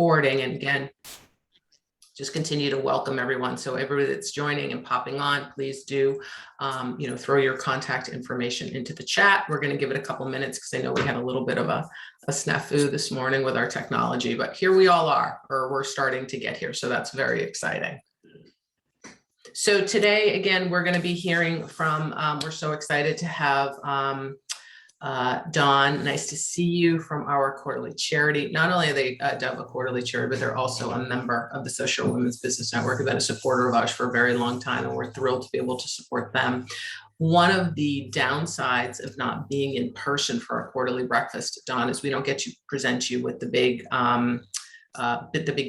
recording. And again, just continue to welcome everyone. So everybody that's joining and popping on, please do, throw your contact information into the chat. We're going to give it a couple minutes because I know we had a little bit of a snafu this morning with our technology, but here we all are, or we're starting to get here. So that's very exciting. So today, again, we're going to be hearing from, we're so excited to have Dawn, nice to see you, from our quarterly charity. Not only are they a quarterly charity, but they're also a member of the Social Women's Business Network. They've been a supporter of ours for a very long time, and we're thrilled to be able to support them. One of the downsides of not being in person for our quarterly breakfast, Dawn, is we don't get to present you with the big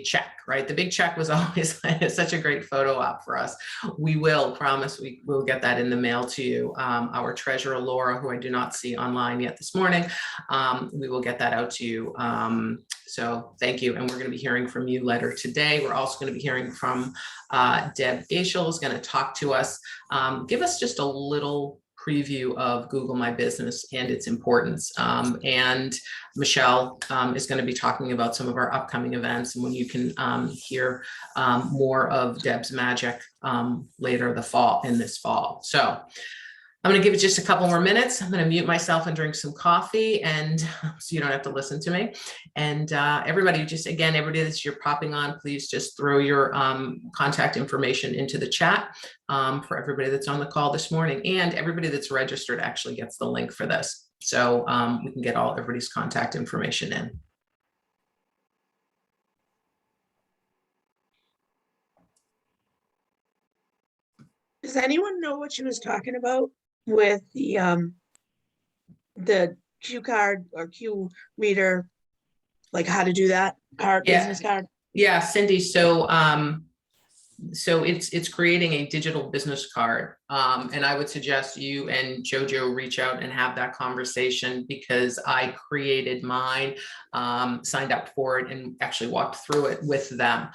check, right? The big check was always such a great photo op for us. We will promise we will get that in the mail to you. Our treasurer, Laura, who I do not see online yet this morning, we will get that out to you. So thank you. And we're going to be hearing from you later today. We're also going to be hearing from Deb Gashel, who's going to talk to us, give us just a little preview of Google My Business and its importance. And Michelle is going to be talking about some of our upcoming events, and when you can hear more of Deb's magic later this fall. So I'm going to give it just a couple more minutes. I'm going to mute myself and drink some coffee, and so you don't have to listen to me. And everybody, everybody that's you're popping on, please just throw your contact information into the chat for everybody that's on the call this morning, and everybody that's registered actually gets the link for this. So we can get everybody's contact information in. Does anyone know what she was talking about with the Q card or Q reader, like how to do that business card? Yeah, Cindy. So it's creating a digital business card. And I would suggest you and JoJo reach out and have that conversation, because I created mine, signed up for it, and actually walked through it with them.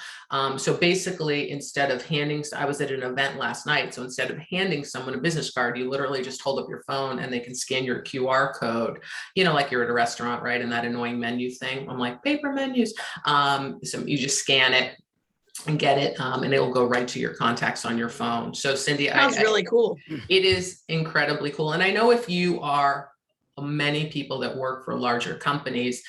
So basically, instead of I was at an event last night. So instead of handing someone a business card, you literally just hold up your phone and they can scan your QR code, like you're at a restaurant, right? And that annoying menu thing. I'm like, paper menus. So you just scan it and get it, and it will go right to your contacts on your phone. So Cindy, sounds really cool. It is incredibly cool. And I know if you are many people that work for larger companies,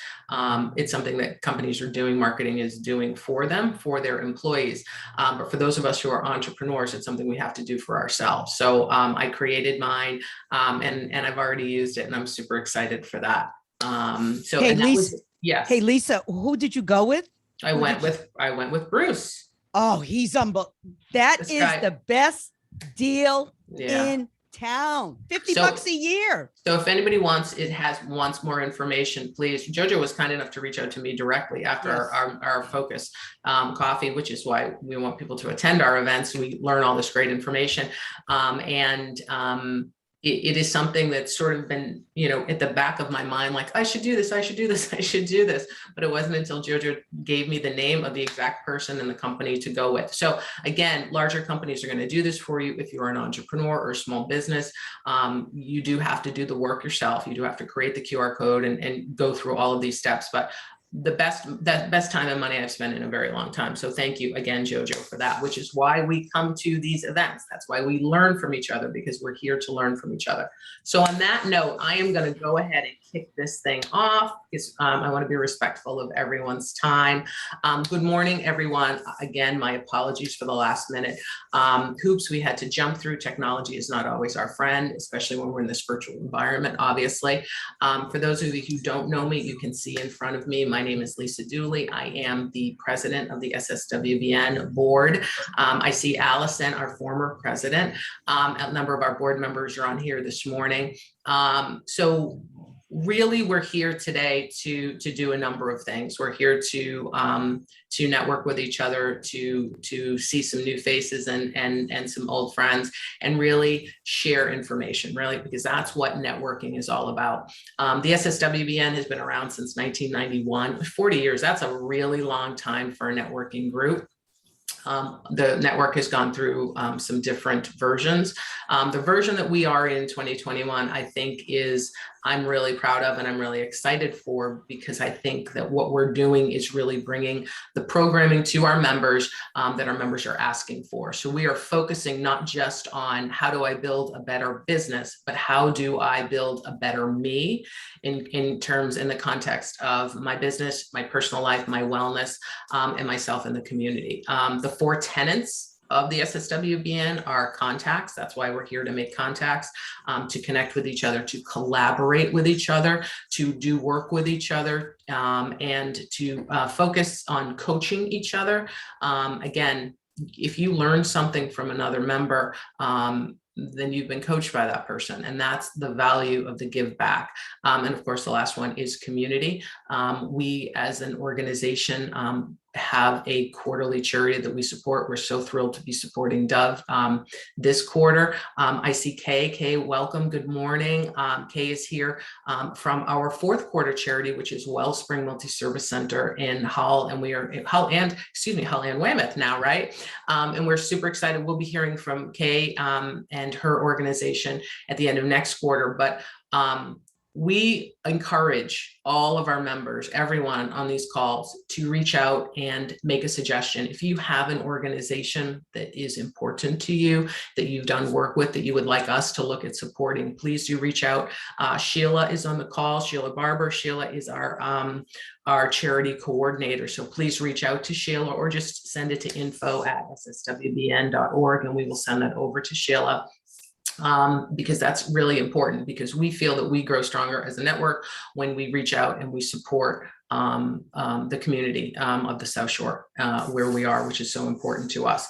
it's something that companies are doing, marketing is doing for them, for their employees. But for those of us who are entrepreneurs, it's something we have to do for ourselves. So I created mine, and I've already used it, and I'm super excited for that. Hey, Lisa, yes. Hey, Lisa, who did you go with? I went with Bruce. Oh, he's unbelievable. That is the best deal in town. $50 a year. So if anybody wants more information, please. JoJo was kind enough to reach out to me directly after our focus coffee, which is why we want people to attend our events. We learn all this great information. It is something that's sort of been, at the back of my mind, like, I should do this, I should do this, I should do this. But it wasn't until JoJo gave me the name of the exact person in the company to go with. So again, larger companies are going to do this for you. If you're an entrepreneur or a small business, you do have to do the work yourself. You do have to create the QR code and go through all of these steps. But the best time and money I've spent in a very long time. So thank you again, JoJo, for that, which is why we come to these events. That's why we learn from each other, because we're here to learn from each other. So on that note, I am going to go ahead and kick this thing off, because I want to be respectful of everyone's time. Good morning, everyone. Again, my apologies for the last minute hoops we had to jump through. Technology is not always our friend, especially when we're in this virtual environment, obviously. For those of you who don't know me, you can see in front of me, my name is Lisa Dooley. I am the president of the SSWBN board. I see Allison, our former president. A number of our board members are on here this morning. So really, we're here today to do a number of things. We're here to network with each other, to see some new faces and some old friends, and really share information, really, because that's what networking is all about. The SSWBN has been around since 1991, 40 years. That's a really long time for a networking group. The network has gone through some different versions. The version that we are in 2021, I think, is I'm really proud of and I'm really excited for, because I think that what we're doing is really bringing the programming to our members that our members are asking for. So we are focusing not just on how do I build a better business, but how do I build a better me in the context of my business, my personal life, my wellness, and myself in the community. The 4 tenets of the SSWBN are contacts. That's why we're here, to make contacts, to connect with each other, to collaborate with each other, to do work with each other, and to focus on coaching each other. Again, if you learn something from another member, then you've been coached by that person. And that's the value of the give back. And of course, the last one is community. We as an organization have a quarterly charity that we support. We're so thrilled to be supporting Dove this quarter. I see Kay. Kay, welcome. Good morning. Kay is here from our 4th quarter charity, which is Wellspring Multi-Service Center in Hull. And we are in Hull and Weymouth now, right? And we're super excited. We'll be hearing from Kay and her organization at the end of next quarter. But we encourage all of our members, everyone on these calls, to reach out and make a suggestion. If you have an organization that is important to you, that you've done work with, that you would like us to look at supporting, please do reach out. Sheila is on the call, Sheila Barber. Sheila is our charity coordinator. So please reach out to Sheila, or just send it to info@sswbn.org, and we will send that over to Sheila. Because that's really important, because we feel that we grow stronger as a network when we reach out and we support the community of the South Shore where we are, which is so important to us.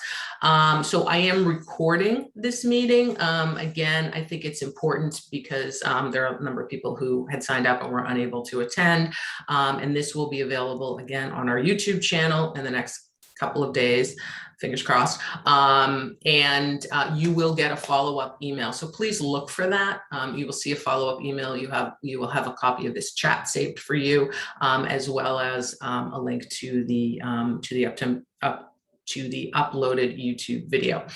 So I am recording this meeting. Again, I think it's important because there are a number of people who had signed up and were unable to attend. And this will be available again on our YouTube channel in the next couple of days, fingers crossed, and you will get a follow-up email. So please look for that. You will see a follow-up email. You will have a copy of this chat saved for you, as well as a link to the uploaded YouTube video.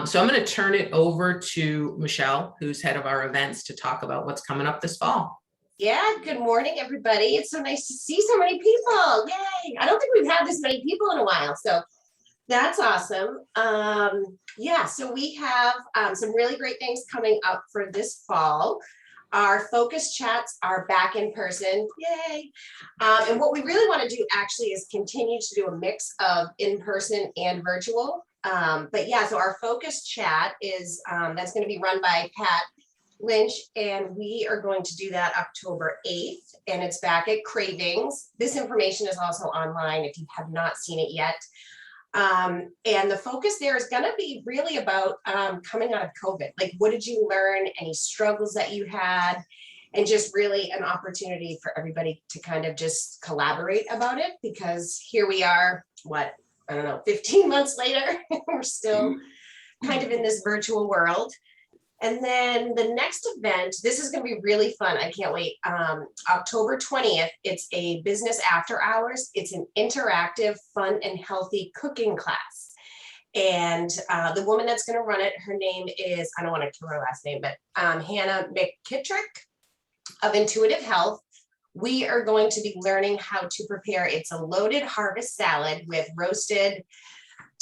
So I'm going to turn it over to Michelle, who's head of our events, to talk about what's coming up this fall. Yeah, good morning, everybody. It's so nice to see so many people. Yay. I don't think we've had this many people in a while, so that's awesome. Yeah, so we have some really great things coming up for this fall. Our focus chats are back in person. Yay. And what we really want to do actually is continue to do a mix of in-person and virtual. But yeah, so our focus chat is that's going to be run by Pat Lynch, and we are going to do that October 8th, and it's back at Cravings. This information is also online if you have not seen it yet. And the focus there is going to be really about coming out of COVID. Like, what did you learn? Any struggles that you had? And just really an opportunity for everybody to kind of just collaborate about it, because here we are, 15 months later, we're still kind of in this virtual world. And then the next event, this is going to be really fun. I can't wait. October 20th, it's a business after hours. It's an interactive, fun, and healthy cooking class. And the woman that's going to run it, her name is, I don't want to kill her last name, but Hannah McKittrick of Intuitive Health. We are going to be learning how to prepare. It's a loaded harvest salad with roasted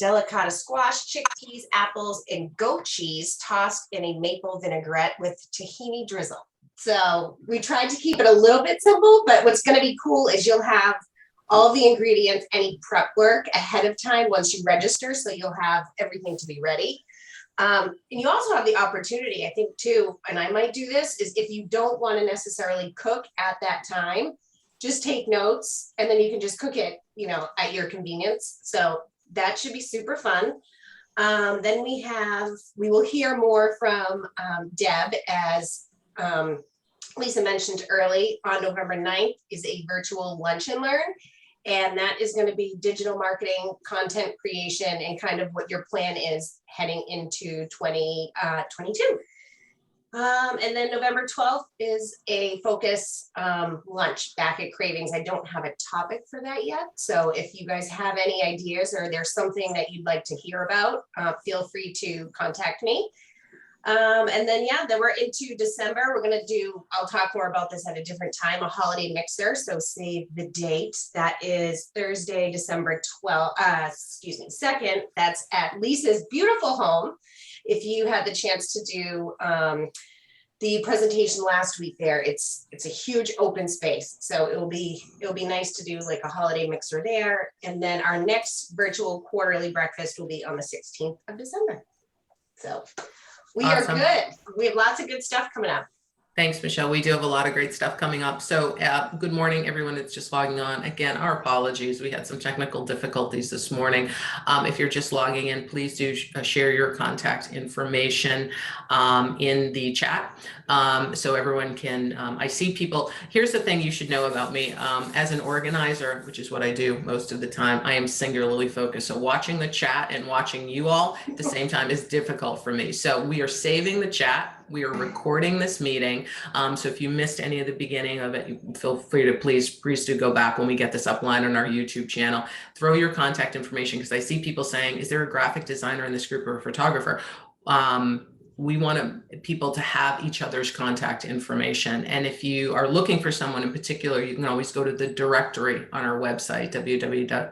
delicata squash, chickpeas, apples, and goat cheese tossed in a maple vinaigrette with tahini drizzle. So we tried to keep it a little bit simple, but what's going to be cool is you'll have all the ingredients, any prep work ahead of time once you register, so you'll have everything to be ready. And you also have the opportunity, I think too, and I might do this, is if you don't want to necessarily cook at that time, just take notes and then you can just cook it, at your convenience. So that should be super fun. Then we will hear more from Deb, as Lisa mentioned early. On November 9th is a virtual lunch and learn. And that is going to be digital marketing, content creation, and kind of what your plan is heading into 2022. And then November 12th is a focus lunch back at Cravings. I don't have a topic for that yet. So if you guys have any ideas or there's something that you'd like to hear about, feel free to contact me. And then, yeah, then we're into December. We're going to do, I'll talk more about this at a different time, a holiday mixer. So save the date. That is Thursday, December 2nd. That's at Lisa's beautiful home. If you had the chance to do the presentation last week there, it's a huge open space. So it'll be nice to do like a holiday mixer there. And then our next virtual quarterly breakfast will be on the 16th of December. So we Awesome. are good. We have lots of good stuff coming up. Thanks, Michelle. We do have a lot of great stuff coming up. So good morning, everyone that's just logging on. Again, our apologies. We had some technical difficulties this morning. If you're just logging in, please do share your contact information in the chat so everyone can, I see people. Here's the thing you should know about me. As an organizer, which is what I do most of the time, I am singularly focused. So watching the chat and watching you all at the same time is difficult for me. So we are saving the chat. We are recording this meeting. So if you missed any of the beginning of it, feel free to please do go back when we get this upline on our YouTube channel. Throw your contact information, because I see people saying, is there a graphic designer in this group or a photographer? We want people to have each other's contact information. And if you are looking for someone in particular, you can always go to the directory on our website, www.sswbn.org,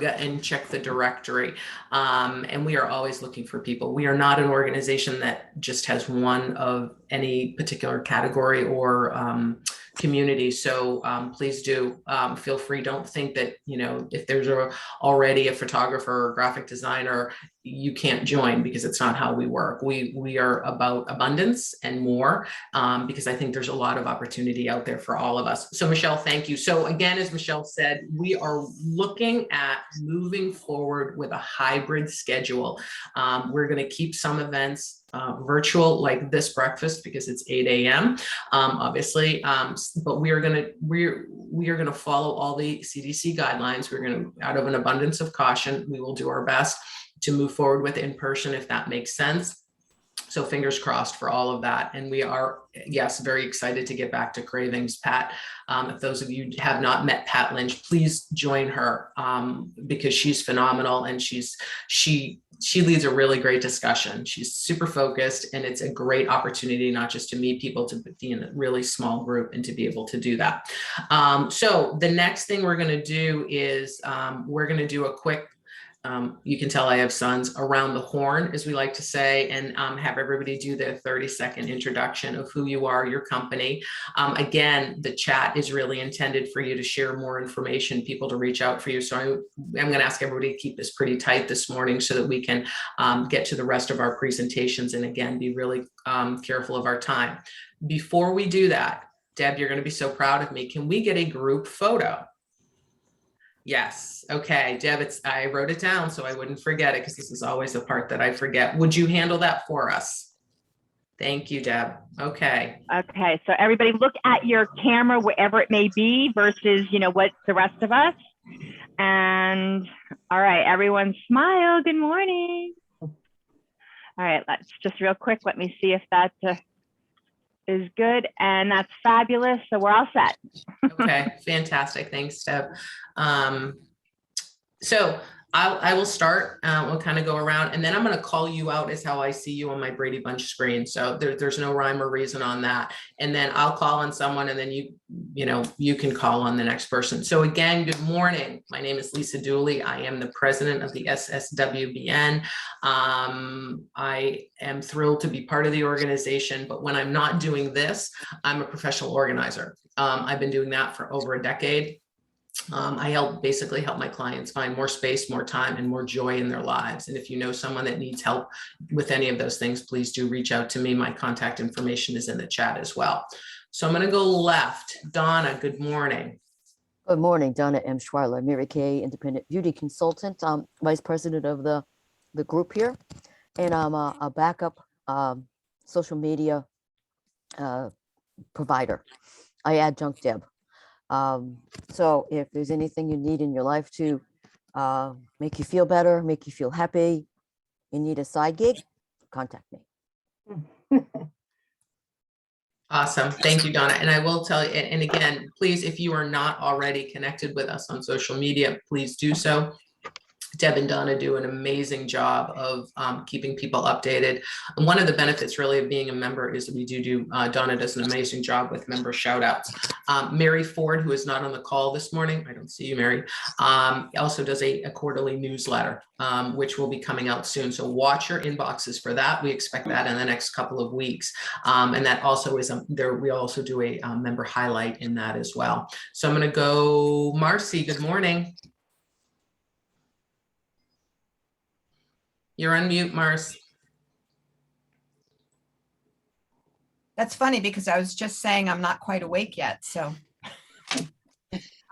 and check the directory. And we are always looking for people. We are not an organization that just has one of any particular category or community. So please do feel free. Don't think that, if there's already a photographer or graphic designer, you can't join, because it's not how we work. We are about abundance and more, because I think there's a lot of opportunity out there for all of us. So Michelle, thank you. So again, as Michelle said, we are looking at moving forward with a hybrid schedule. We're going to keep some events virtual, like this breakfast, because it's 8 a.m. Obviously, but we are going to follow all the CDC guidelines. We're going to, out of an abundance of caution, we will do our best to move forward with in person if that makes sense. So fingers crossed for all of that. And we are, yes, very excited to get back to Cravings. Pat, if those of you have not met Pat Lynch, please join her, because she's phenomenal, and she leads a really great discussion. She's super focused, and it's a great opportunity not just to meet people, to be in a really small group and to be able to do that. So the next thing we're going to do is we're going to do a quick, you can tell I have sons, around the horn, as we like to say, and have everybody do their 30-second introduction of who you are, your company. Again, the chat is really intended for you to share more information, people to reach out for you. So I'm going to ask everybody to keep this pretty tight this morning so that we can get to the rest of our presentations, and again, be really careful of our time. Before we do that, Deb, you're going to be so proud of me. Can we get a group photo? Yes. Okay, Deb, I wrote it down so I wouldn't forget it, because this is always the part that I forget. Would you handle that for us? Thank you, Deb. Okay. Okay, so everybody look at your camera wherever it may be versus, what the rest of us. And all right, everyone smile. Good morning. All right, let's just real quick. Let me see if that is good. And that's fabulous. So we're all set. Okay, fantastic. Thanks, Deb. So I will start. We'll kind of go around, and then I'm going to call you out as how I see you on my Brady Bunch screen. So there's no rhyme or reason on that. And then I'll call on someone, and then you can call on the next person. So again, good morning. My name is Lisa Dooley. I am the president of the SSWBN. I am thrilled to be part of the organization, but when I'm not doing this, I'm a professional organizer. I've been doing that for over a decade. I basically help my clients find more space, more time, and more joy in their lives. And if you know someone that needs help with any of those things, please do reach out to me. My contact information is in the chat as well. So I'm going to go left. Donna, good morning. Good morning, Donna M. Schweiler, Mary Kay, independent beauty consultant. I'm vice president of the group here, and I'm a backup social media provider. I adjunct Deb. So if there's anything you need in your life to make you feel better, make you feel happy, you need a side gig, contact me. Awesome. Thank you, Donna. And I will tell you, and again, please, if you are not already connected with us on social media, please do so. Deb and Donna do an amazing job of keeping people updated. And one of the benefits really of being a member is that we do Donna does an amazing job with member shout outs. Mary Ford, who is not on the call this morning, I don't see you, Mary, also does a quarterly newsletter, which will be coming out soon. So watch your inboxes for that. We expect that in the next couple of weeks. And that also is there. We also do a member highlight in that as well. So I'm going to go, Marcy, good morning. You're on mute, Mars. That's funny because I was just saying I'm not quite awake yet. So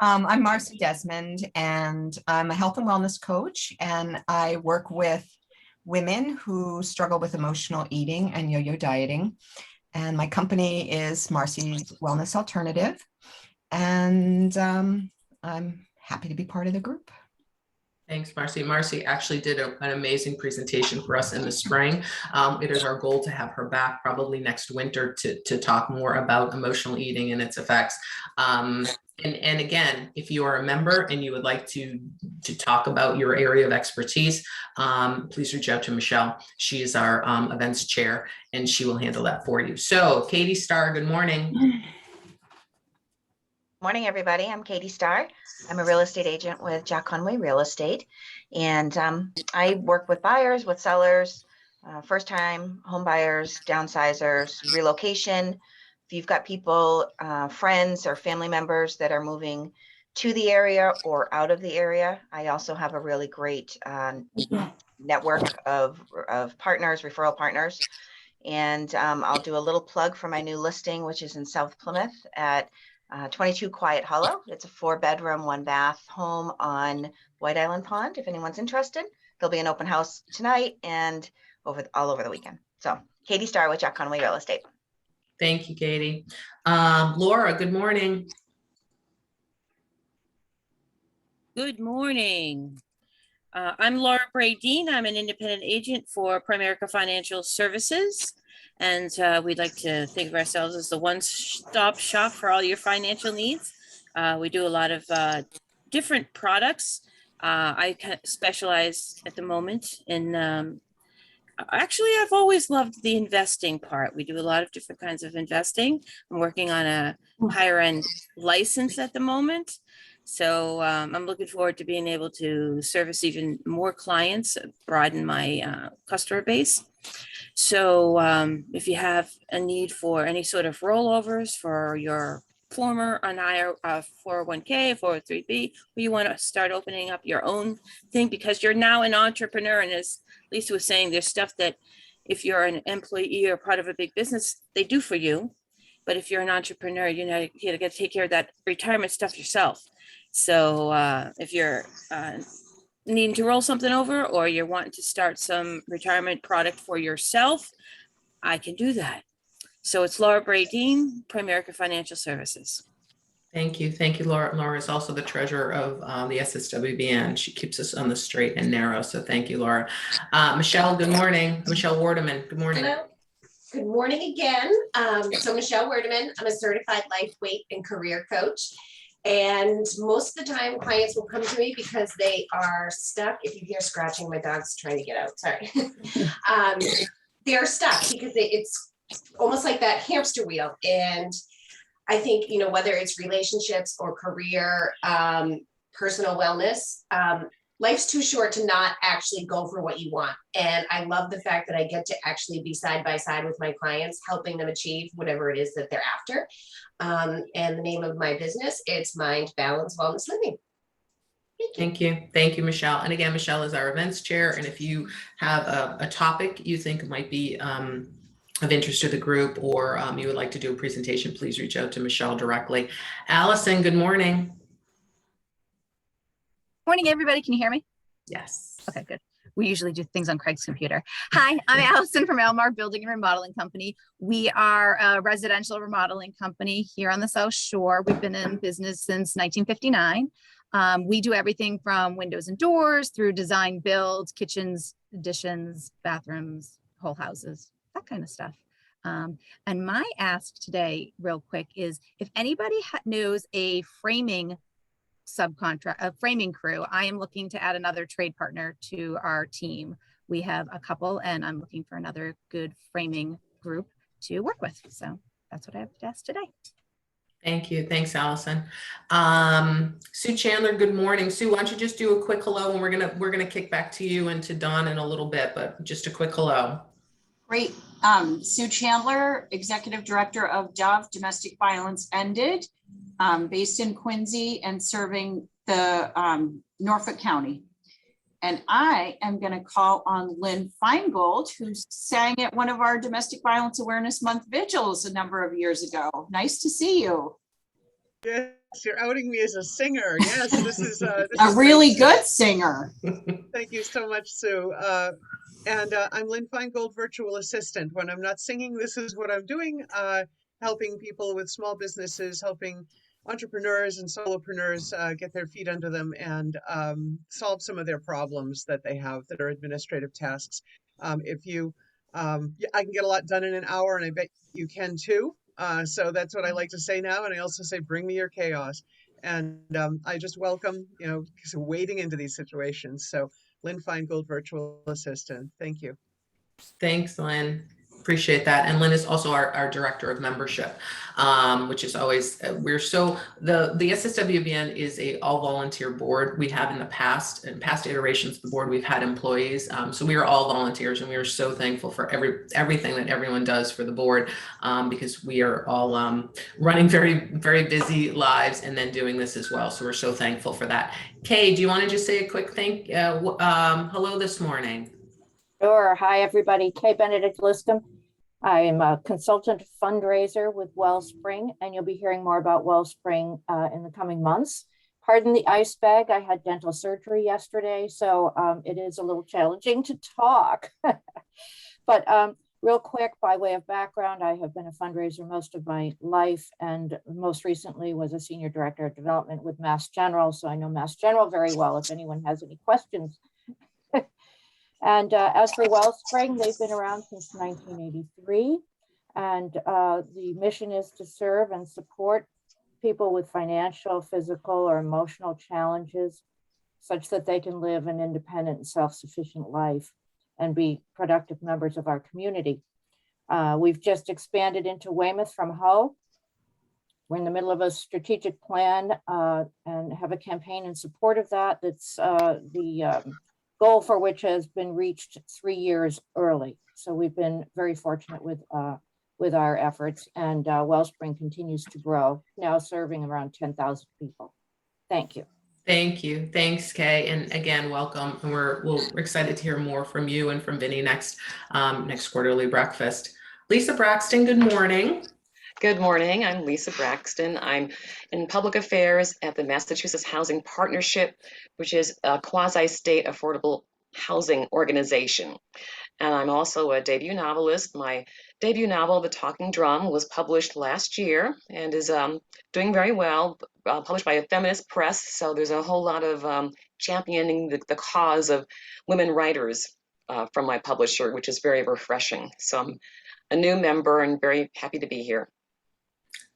I'm Marcy Desmond, and I'm a health and wellness coach, and I work with women who struggle with emotional eating and yo-yo dieting. And my company is Marcy's Wellness Alternative. And I'm happy to be part of the group. Thanks, Marcy. Marcy actually did an amazing presentation for us in the spring. It is our goal to have her back probably next winter to talk more about emotional eating and its effects. And again, if you are a member and you would like to talk about your area of expertise, please reach out to Michelle. She is our events chair, and she will handle that for you. So Katie Starr, good morning. Morning, everybody. I'm Katie Starr. I'm a real estate agent with Jack Conway Real Estate, and I work with buyers, with sellers, first-time home buyers, downsizers, relocation. If you've got people, friends or family members that are moving to the area or out of the area, I also have a really great network of partners, referral partners. And I'll do a little plug for my new listing, which is in South Plymouth at 22 Quiet Hollow. It's a 4-bedroom, 1-bath home on White Island Pond. If anyone's interested, there'll be an open house tonight and all over the weekend. So Katie Starr with Jack Conway Real Estate. Thank you, Katie. Laura, good morning. Good morning. I'm Laura Bradeen. I'm an independent agent for Primerica Financial Services. And we'd like to think of ourselves as the one-stop shop for all your financial needs. We do a lot of different products. I specialize at the moment in, actually, I've always loved the investing part. We do a lot of different kinds of investing. I'm working on a higher end license at the moment. So I'm looking forward to being able to service even more clients, broaden my customer base. So if you have a need for any sort of rollovers for your former 401k, 403b, or you want to start opening up your own thing because you're now an entrepreneur, and as Lisa was saying, there's stuff that if you're an employee or part of a big business, they do for you. But if you're an entrepreneur, you got to take care of that retirement stuff yourself. So if you're needing to roll something over, or you're wanting to start some retirement product for yourself, I can do that. So it's Laura Bradeen, Primerica Financial Services. Thank you. Thank you, Laura. Laura is also the treasurer of the SSWBN. She keeps us on the straight and narrow. So thank you, Laura. Michelle, good morning. Michelle Wardeman, good morning. Hello. Good morning again. So Michelle Wardeman, I'm a certified life, weight, and career coach. And most of the time clients will come to me because they are stuck. If you hear scratching, my dog's trying to get out, sorry. They're stuck because it's almost like that hamster wheel. And I think, whether it's relationships or career, personal wellness, life's too short to not actually go for what you want. And I love the fact that I get to actually be side by side with my clients, helping them achieve whatever it is that they're after. And the name of my business, it's Mind Balance Wellness Living. Thank you. Thank you, Michelle. And again, Michelle is our events chair. And if you have a topic you think might be of interest to the group, or you would like to do a presentation, please reach out to Michelle directly. Allison, good morning. Morning, everybody. Can you hear me? Yes. Okay, good. We usually do things on Craig's computer. Hi, I'm Allison from Elmar Building and Remodeling Company. We are a residential remodeling company here on the South Shore. We've been in business since 1959. We do everything from windows and doors through design builds, kitchens, additions, bathrooms, whole houses, that kind of stuff. And my ask today, real quick, is if anybody knows a framing framing crew. I am looking to add another trade partner to our team. We have a couple, and I'm looking for another good framing group to work with. So that's what I have to ask today. Thank you. Thanks, Allison. Sue Chandler, good morning. Sue, why don't you just do a quick hello, and we're gonna kick back to you and to Dawn in a little bit, but just a quick hello. Great. Sue Chandler, Executive Director of Dove Domestic Violence Ended, based in Quincy and serving the Norfolk County. And I am going to call on Lynn Feingold, who sang at one of our Domestic Violence Awareness Month vigils a number of years ago. Nice to see you. Yes, you're outing me as a singer. Yes, this is a really good singer. Thank you so much, Sue. I'm Lynn Feingold, virtual assistant. When I'm not singing, this is what I'm doing, helping people with small businesses, helping entrepreneurs and solopreneurs get their feet under them and solve some of their problems that they have that are administrative tasks. I can get a lot done in an hour, and I bet you can too. So that's what I like to say now. And I also say, bring me your chaos. And I just welcome, wading into these situations. So Lynn Feingold, virtual assistant. Thank you. Thanks, Lynn. Appreciate that. And Lynn is also our director of membership, which is always, the SSWBN is a all volunteer board. We have in past iterations of the board, we've had employees. So we are all volunteers, and we are so thankful for everything that everyone does for the board, because we are all running very, very busy lives and then doing this as well. So we're so thankful for that. Kay, do you want to just say a quick hello this morning? Sure. Hi, everybody. Kay Benedict Liscombe. I am a consultant fundraiser with Wellspring, and you'll be hearing more about Wellspring in the coming months. Pardon the ice bag. I had dental surgery yesterday, so it is a little challenging to talk. But real quick, by way of background, I have been a fundraiser most of my life, and most recently was a senior director of development with Mass General. So I know Mass General very well if anyone has any questions. And as for Wellspring, they've been around since 1983. And the mission is to serve and support people with financial, physical, or emotional challenges such that they can live an independent and self-sufficient life and be productive members of our community. We've just expanded into Weymouth from Hull. We're in the middle of a strategic plan and have a campaign in support of that. That's the goal for which has been reached 3 years early. So we've been very fortunate with our efforts, and Wellspring continues to grow, now serving around 10,000 people. Thank you. Thank you. Thanks, Kay. And again, welcome. And we're excited to hear more from you and from Vinny next quarterly breakfast. Lisa Braxton, good morning. Good morning. I'm Lisa Braxton. I'm in public affairs at the Massachusetts Housing Partnership, which is a quasi-state affordable housing organization. And I'm also a debut novelist. My debut novel, The Talking Drum, was published last year and is doing very well, published by a feminist press. So there's a whole lot of championing the cause of women writers from my publisher, which is very refreshing. So I'm a new member and very happy to be here.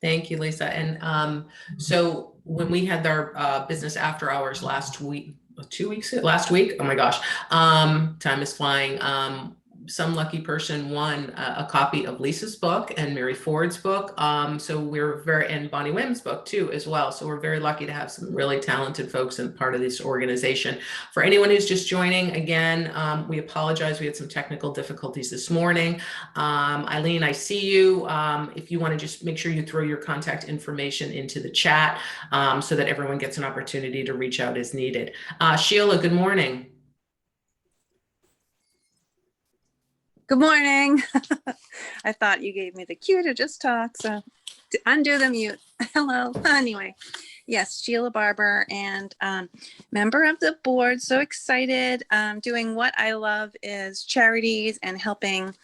Thank you, Lisa. And so when we had our business after hours last week, last week, oh my gosh, time is flying. Some lucky person won a copy of Lisa's book and Mary Ford's book. So we're and Bonnie Wim's book too, as well. So we're very lucky to have some really talented folks in part of this organization. For anyone who's just joining, again, we apologize. We had some technical difficulties this morning. Eileen, I see you. If you want to just make sure you throw your contact information into the chat so that everyone gets an opportunity to reach out as needed. Sheila, good morning. Good morning. I thought you gave me the cue to just talk, so to undo the mute. Hello. Anyway, yes, Sheila Barber, and member of the board. So excited. Doing what I love is charities and helping.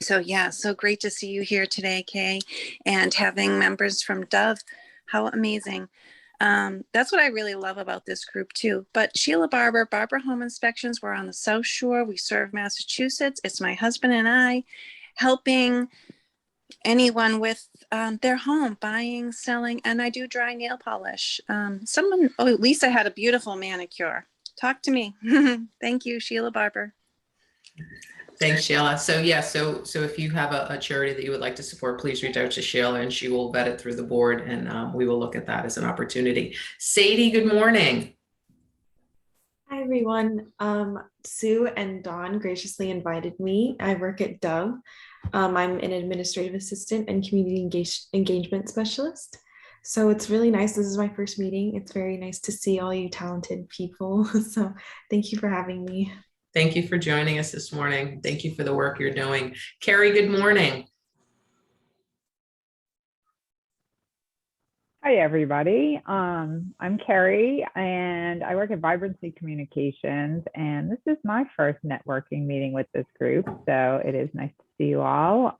So yeah, so great to see you here today, Kay, and having members from Dove. How amazing. That's what I really love about this group too. But Sheila Barber, Barber Home Inspections, we're on the South Shore. We serve Massachusetts. It's my husband and I helping anyone with their home buying, selling, and I do dry nail polish. Lisa had a beautiful manicure. Talk to me. Thank you, Sheila Barber. Thanks, Sheila. So yeah, so if you have a charity that you would like to support, please reach out to Sheila and she will vet it through the board, and we will look at that as an opportunity. Sadie, good morning. Hi, everyone. Sue and Dawn graciously invited me. I work at Dove. I'm an administrative assistant and community engagement specialist. So it's really nice. This is my first meeting. It's very nice to see all you talented people. So thank you for having me. Thank you for joining us this morning. Thank you for the work you're doing. Carrie, good morning. Hi, everybody. I'm Carrie, and I work at Vibrancy Communications, and this is my first networking meeting with this group, so it is nice to see you all.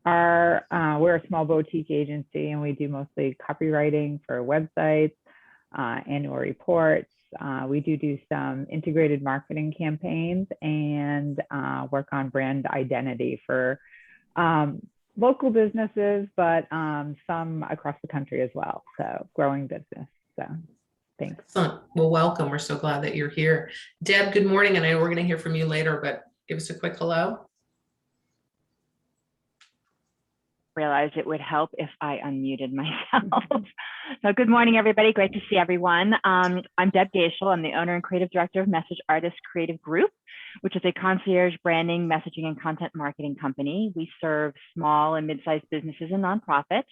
We're a small boutique agency, and we do mostly copywriting for websites, annual reports. We do some integrated marketing campaigns and work on brand identity for local businesses, but some across the country as well. So growing business. So thanks. Excellent. Well, welcome. We're so glad that you're here. Deb, good morning. And I know we're going to hear from you later, but give us a quick hello. Realized it would help if I unmuted myself. So good morning, everybody. Great to see everyone. I'm Deb Gaishel. I'm the owner and creative director of Message Artist Creative Group, which is a concierge branding, messaging, and content marketing company. We serve small and mid-sized businesses and nonprofits.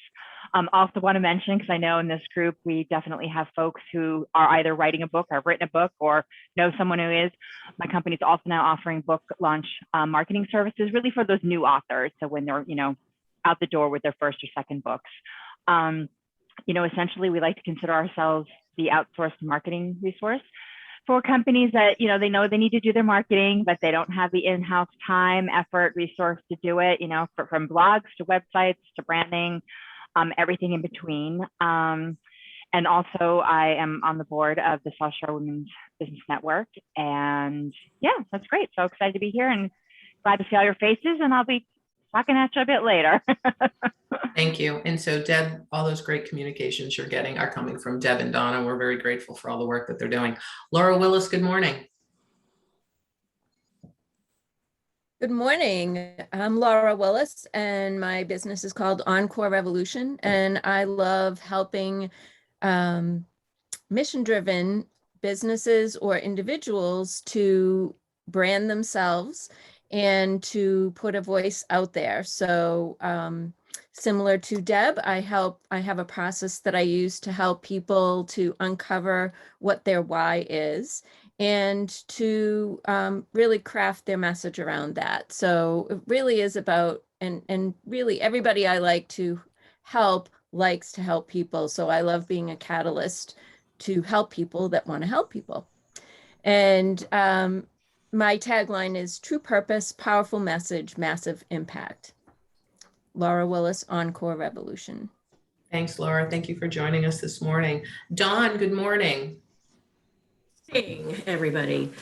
Also want to mention, because I know in this group, we definitely have folks who are either writing a book, or have written a book, or know someone who is. My company is also now offering book launch marketing services, really for those new authors. So when they're, out the door with their first or second books. Essentially, we like to consider ourselves the outsourced marketing resource for companies that, they know they need to do their marketing, but they don't have the in-house time, effort, resource to do it, from blogs to websites to branding, everything in between. And also I am on the board of the South Shore Women's Business Network. And yeah, that's great. So excited to be here and glad to see all your faces, and I'll be talking at you a bit later. Thank you. And so Deb, all those great communications you're getting are coming from Deb and Donna. We're very grateful for all the work that they're doing. Laura Willis, good morning. Good morning. I'm Laura Willis, and my business is called Encore Revolution, and I love helping mission-driven businesses or individuals to brand themselves and to put a voice out there. So similar to Deb, I have a process that I use to help people to uncover what their why is and to really craft their message around that. So it really is about, and really everybody I like to help likes to help people. So I love being a catalyst to help people that want to help people. And my tagline is true purpose, powerful message, massive impact. Laura Willis, Encore Revolution. Thanks, Laura. Thank you for joining us this morning. Dawn, good morning. Hey, everybody.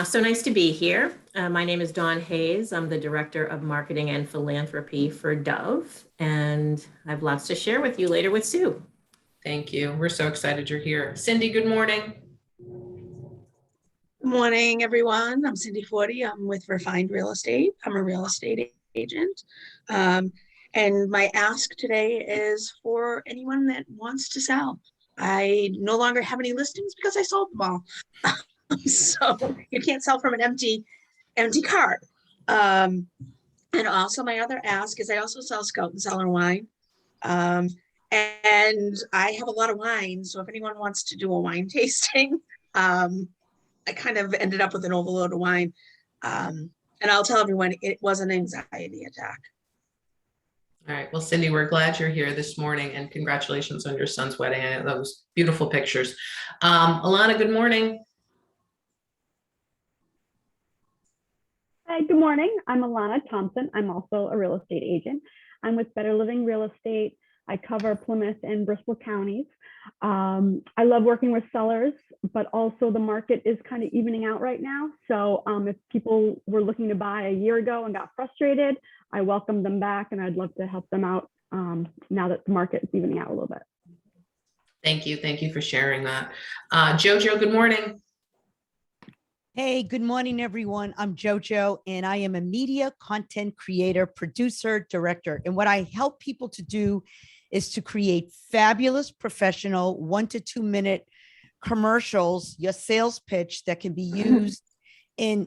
So nice to be here. My name is Dawn Hayes. I'm the Director of Marketing and Philanthropy for Dove, and I have lots to share with you later with Sue. Thank you. We're so excited you're here. Cindy, good morning. Good morning, everyone. I'm Cindy Forty. I'm with Refined Real Estate. I'm a real estate agent. And my ask today is for anyone that wants to sell. I no longer have any listings because I sold them all. So you can't sell from an empty cart. And also my other ask is I also sell Scout and Cellar wine. And I have a lot of wine. So if anyone wants to do a wine tasting, I kind of ended up with an overload of wine. And I'll tell everyone it was an anxiety attack. All right. Well, Cindy, we're glad you're here this morning, and congratulations on your son's wedding. I know those beautiful pictures. Alana, good morning. Hi, good morning. I'm Alana Thompson. I'm also a real estate agent. I'm with Better Living Real Estate. I cover Plymouth and Bristol counties. I love working with sellers, but also the market is kind of evening out right now. So if people were looking to buy a year ago and got frustrated, I welcome them back, and I'd love to help them out now that the market is evening out a little bit. Thank you. Thank you for sharing that. Jojo, good morning. Hey, good morning, everyone. I'm JoJo, and I am a media content creator, producer, director. And what I help people to do is to create fabulous, professional 1 to 2 minute commercials, your sales pitch that can be used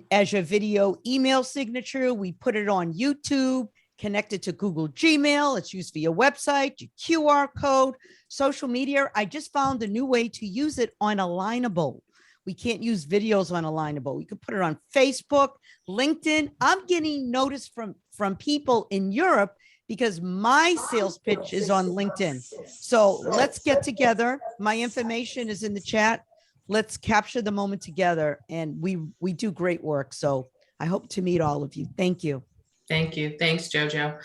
as your video email signature. We put it on YouTube, connected to Google Gmail. It's used for your website, your QR code, social media. I just found a new way to use it on Alignable. We can't use videos on Alignable. We could put it on Facebook, LinkedIn. I'm getting notice from people in Europe because my sales pitch is on LinkedIn. So let's get together. My information is in the chat. Let's capture the moment together. And we do great work. So I hope to meet all of you. Thank you. Thank you. Thanks, Jojo.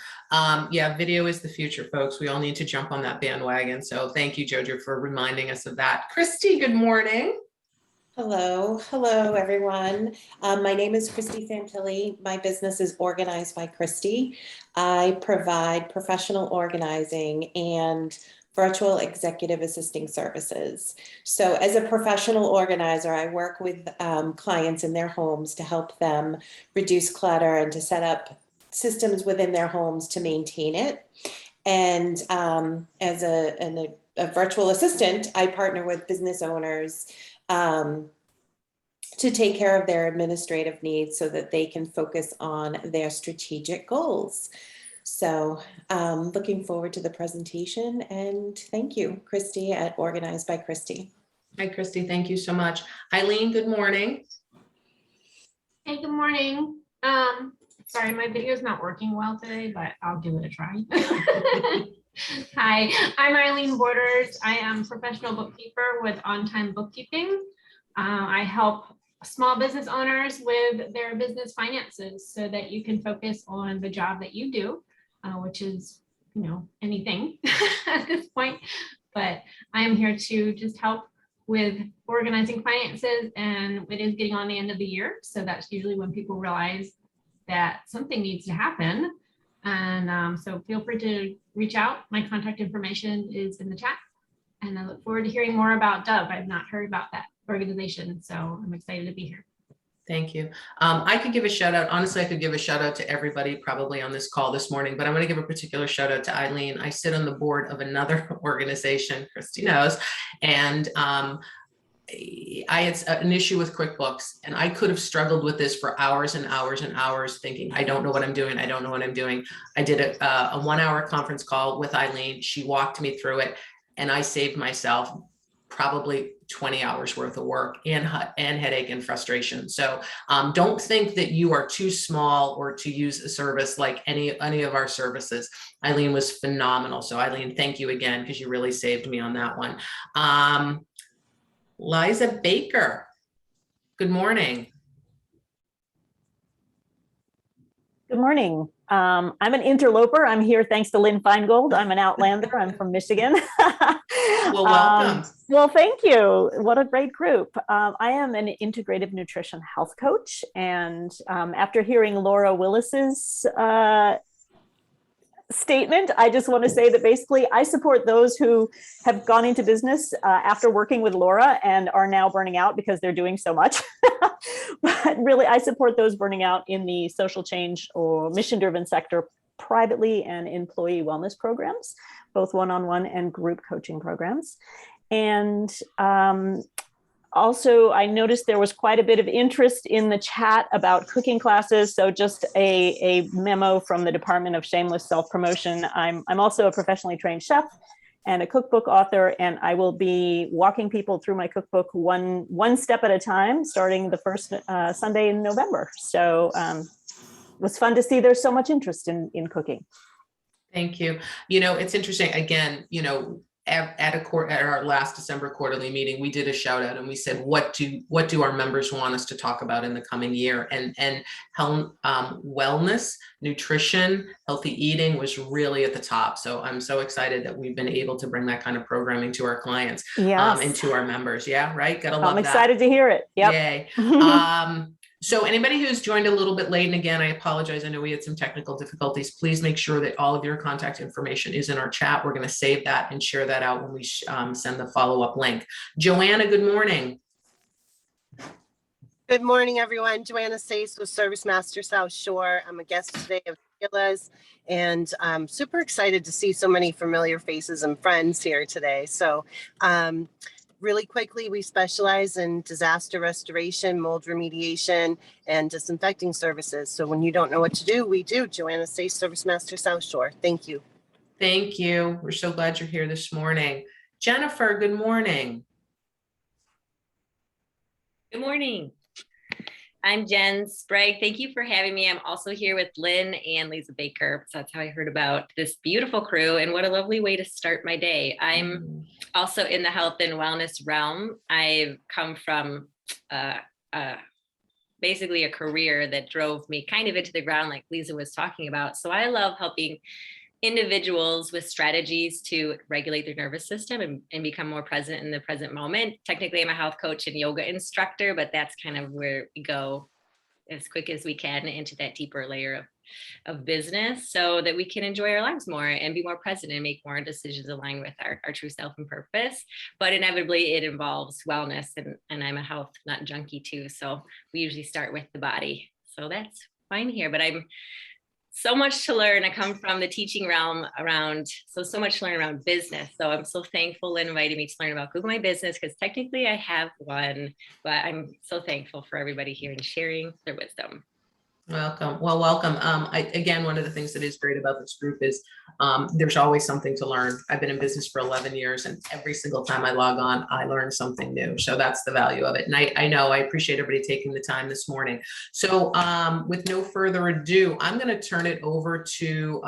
Yeah, video is the future, folks. We all need to jump on that bandwagon. So thank you, Jojo, for reminding us of that. Christy, good morning. Hello, everyone. My name is Christy Fantilli. My business is Organized by Christy. I provide professional organizing and virtual executive assisting services. So as a professional organizer, I work with clients in their homes to help them reduce clutter and to set up systems within their homes to maintain it. And as a virtual assistant, I partner with business owners to take care of their administrative needs so that they can focus on their strategic goals. So looking forward to the presentation, and thank you, Christy at Organized by Christy. Hi, Christy. Thank you so much. Eileen, good morning. Hey, good morning. Sorry, my video is not working well today, but I'll give it a try. Hi, I'm Eileen Borders. I am professional bookkeeper with On Time Bookkeeping. I help small business owners with their business finances so that you can focus on the job that you do, which is, anything at this point. But I am here to just help with organizing finances, and it is getting on the end of the year. So that's usually when people realize that something needs to happen. And so feel free to reach out. My contact information is in the chat. And I look forward to hearing more about Dove. I've not heard about that organization, so I'm excited to be here. Thank you. I could give a shout out. Honestly, I could give a shout out to everybody probably on this call this morning, but I'm going to give a particular shout out to Eileen. I sit on the board of another organization, Christy knows, and I had an issue with QuickBooks, and I could have struggled with this for hours and hours and hours thinking, I don't know what I'm doing. I don't know what I'm doing. I did a 1 hour conference call with Eileen. She walked me through it, and I saved myself probably 20 hours worth of work and headache and frustration. So don't think that you are too small or to use a service like any of our services. Eileen was phenomenal. So Eileen, thank you again, because you really saved me on that one. Liza Baker, good morning. Good morning. I'm an interloper. I'm here thanks to Lynn Feingold. I'm an outlander. I'm from Michigan. Well, welcome. Well, thank you. What a great group. I am an integrative nutrition health coach. And after hearing Laura Willis's statement, I just want to say that basically I support those who have gone into business after working with Laura and are now burning out because they're doing so much. But really, I support those burning out in the social change or mission-driven sector privately and employee wellness programs, both one-on-one and group coaching programs. And also, I noticed there was quite a bit of interest in the chat about cooking classes. So just a memo from the Department of Shameless Self-Promotion. I'm also a professionally trained chef and a cookbook author, and I will be walking people through my cookbook one step at a time, starting the first Sunday in November. So it was fun to see there's so much interest in cooking. Thank you. You know, it's interesting, again, at our last December quarterly meeting, we did a shout out and we said, what do our members want us to talk about in the coming year? And health, wellness, nutrition, healthy eating was really at the top. So I'm so excited that we've been able to bring that kind of programming to our clients, Yes. and to our members. Yeah, right. Gotta love I'm that. excited to hear it. Yep. Yay. So anybody who's joined a little bit late, and again, I apologize, I know we had some technical difficulties, please make sure that all of your contact information is in our chat. We're going to save that and share that out when we send the follow-up link. Joanna, good morning. Good morning, everyone. Joanna Sace with Service Master South Shore. I'm a guest today of Sheila's, and I'm super excited to see so many familiar faces and friends here today. So really quickly, we specialize in disaster restoration, mold remediation, and disinfecting services. So when you don't know what to do, we do. Joanna Sace, Service Master South Shore. Thank you. Thank you. We're so glad you're here this morning. Jennifer, good morning. Good morning. I'm Jen Sprague. Thank you for having me. I'm also here with Lynn and Lisa Baker. So that's how I heard about this beautiful crew, and what a lovely way to start my day. I'm also in the health and wellness realm. I've come from basically a career that drove me kind of into the ground, like Lisa was talking about. So I love helping individuals with strategies to regulate their nervous system and become more present in the present moment. Technically, I'm a health coach and yoga instructor, but that's kind of where we go as quick as we can into that deeper layer of business, so that we can enjoy our lives more and be more present and make more decisions aligned with our true self and purpose. But inevitably it involves wellness, and I'm a health nut junkie too. So we usually start with the body. So that's fine here, but I'm so much to learn. I come from the teaching realm around, so much to learn around business. So I'm so thankful Lynn invited me to learn about Google My Business, because technically I have one, but I'm so thankful for everybody here and sharing their wisdom. Welcome. Well, welcome. Again, one of the things that is great about this group is there's always something to learn. I've been in business for 11 years, and every single time I log on, I learn something new. So that's the value of it. And I know I appreciate everybody taking the time this morning. So with no further ado, I'm going to turn it over to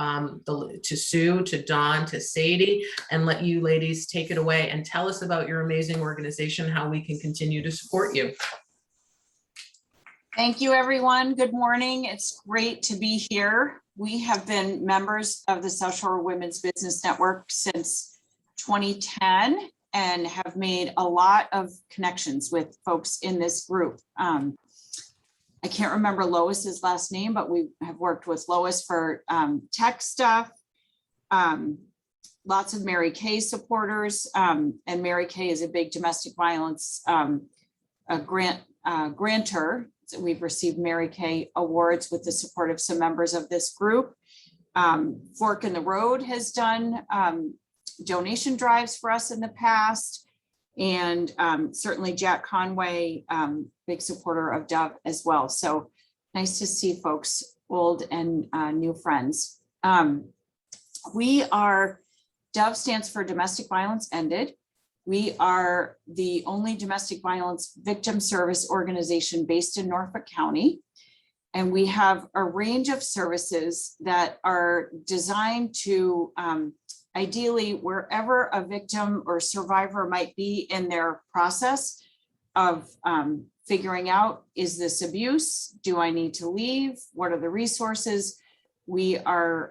Sue, to Dawn, to Sadie, and let you ladies take it away and tell us about your amazing organization, how we can continue to support you. Thank you, everyone. Good morning. It's great to be here. We have been members of the South Shore Women's Business Network since 2010 and have made a lot of connections with folks in this group. I can't remember Lois's last name, but we have worked with Lois for tech stuff. Lots of Mary Kay supporters, and Mary Kay is a big domestic violence grantor. So we've received Mary Kay awards with the support of some members of this group. Fork in the Road has done donation drives for us in the past. And certainly Jack Conway, big supporter of Dove as well. So nice to see folks, old and new friends. Dove stands for Domestic Violence Ended. We are the only domestic violence victim service organization based in Norfolk County. And we have a range of services that are designed to ideally, wherever a victim or survivor might be in their process of figuring out, is this abuse? Do I need to leave? What are the resources? We are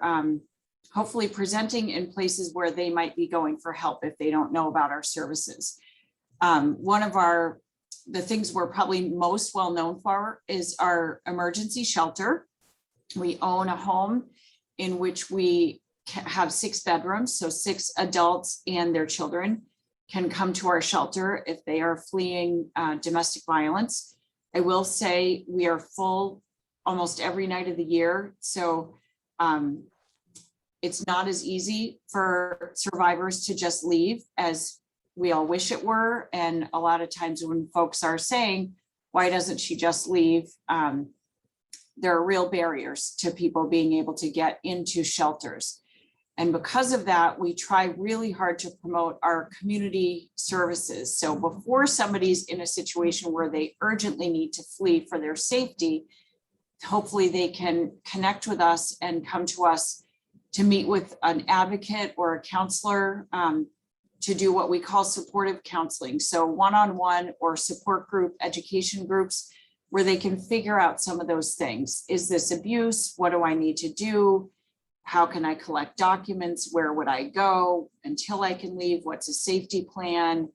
hopefully presenting in places where they might be going for help if they don't know about our services. One of the things we're probably most well known for is our emergency shelter. We own a home in which we have 6 bedrooms, so 6 adults and their children can come to our shelter if they are fleeing domestic violence. I will say we are full almost every night of the year, so it's not as easy for survivors to just leave as we all wish it were. And a lot of times when folks are saying, why doesn't she just leave? There are real barriers to people being able to get into shelters. And because of that, we try really hard to promote our community services. So before somebody's in a situation where they urgently need to flee for their safety, hopefully they can connect with us and come to us to meet with an advocate or a counselor to do what we call supportive counseling. So one-on-one or support group, education groups, where they can figure out some of those things. Is this abuse? What do I need to do? How can I collect documents? Where would I go until I can leave? What's a safety plan?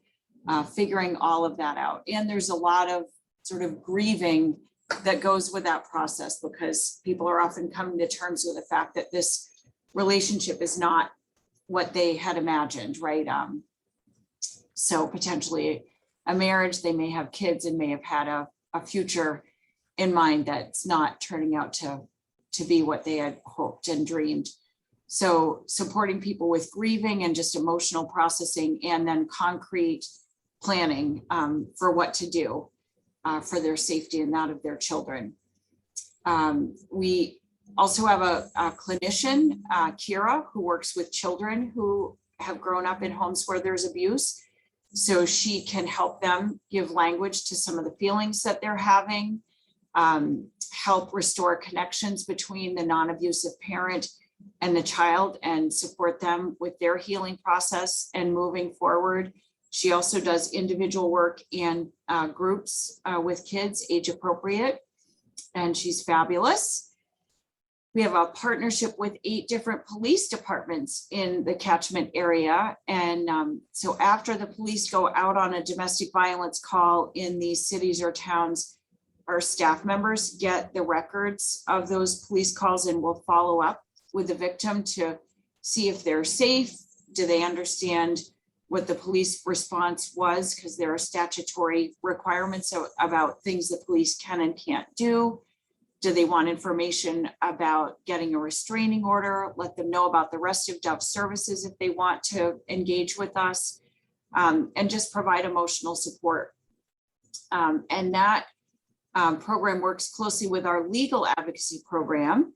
Figuring all of that out. And there's a lot of sort of grieving that goes with that process, because people are often coming to terms with the fact that this relationship is not what they had imagined, right? So potentially a marriage, they may have kids and may have had a future in mind that's not turning out to be what they had hoped and dreamed. So supporting people with grieving and just emotional processing, and then concrete planning for what to do for their safety and that of their children. We also have a clinician, Kira, who works with children who have grown up in homes where there's abuse. So she can help them give language to some of the feelings that they're having, help restore connections between the non-abusive parent and the child, and support them with their healing process and moving forward. She also does individual work and groups with kids, age appropriate, and she's fabulous. We have a partnership with 8 different police departments in the catchment area. And so after the police go out on a domestic violence call in these cities or towns, our staff members get the records of those police calls and will follow up with the victim to see if they're safe. Do they understand what the police response was? Because there are statutory requirements about things the police can and can't do. Do they want information about getting a restraining order? Let them know about the rest of Dove services if they want to engage with us, and just provide emotional support. And that program works closely with our legal advocacy program.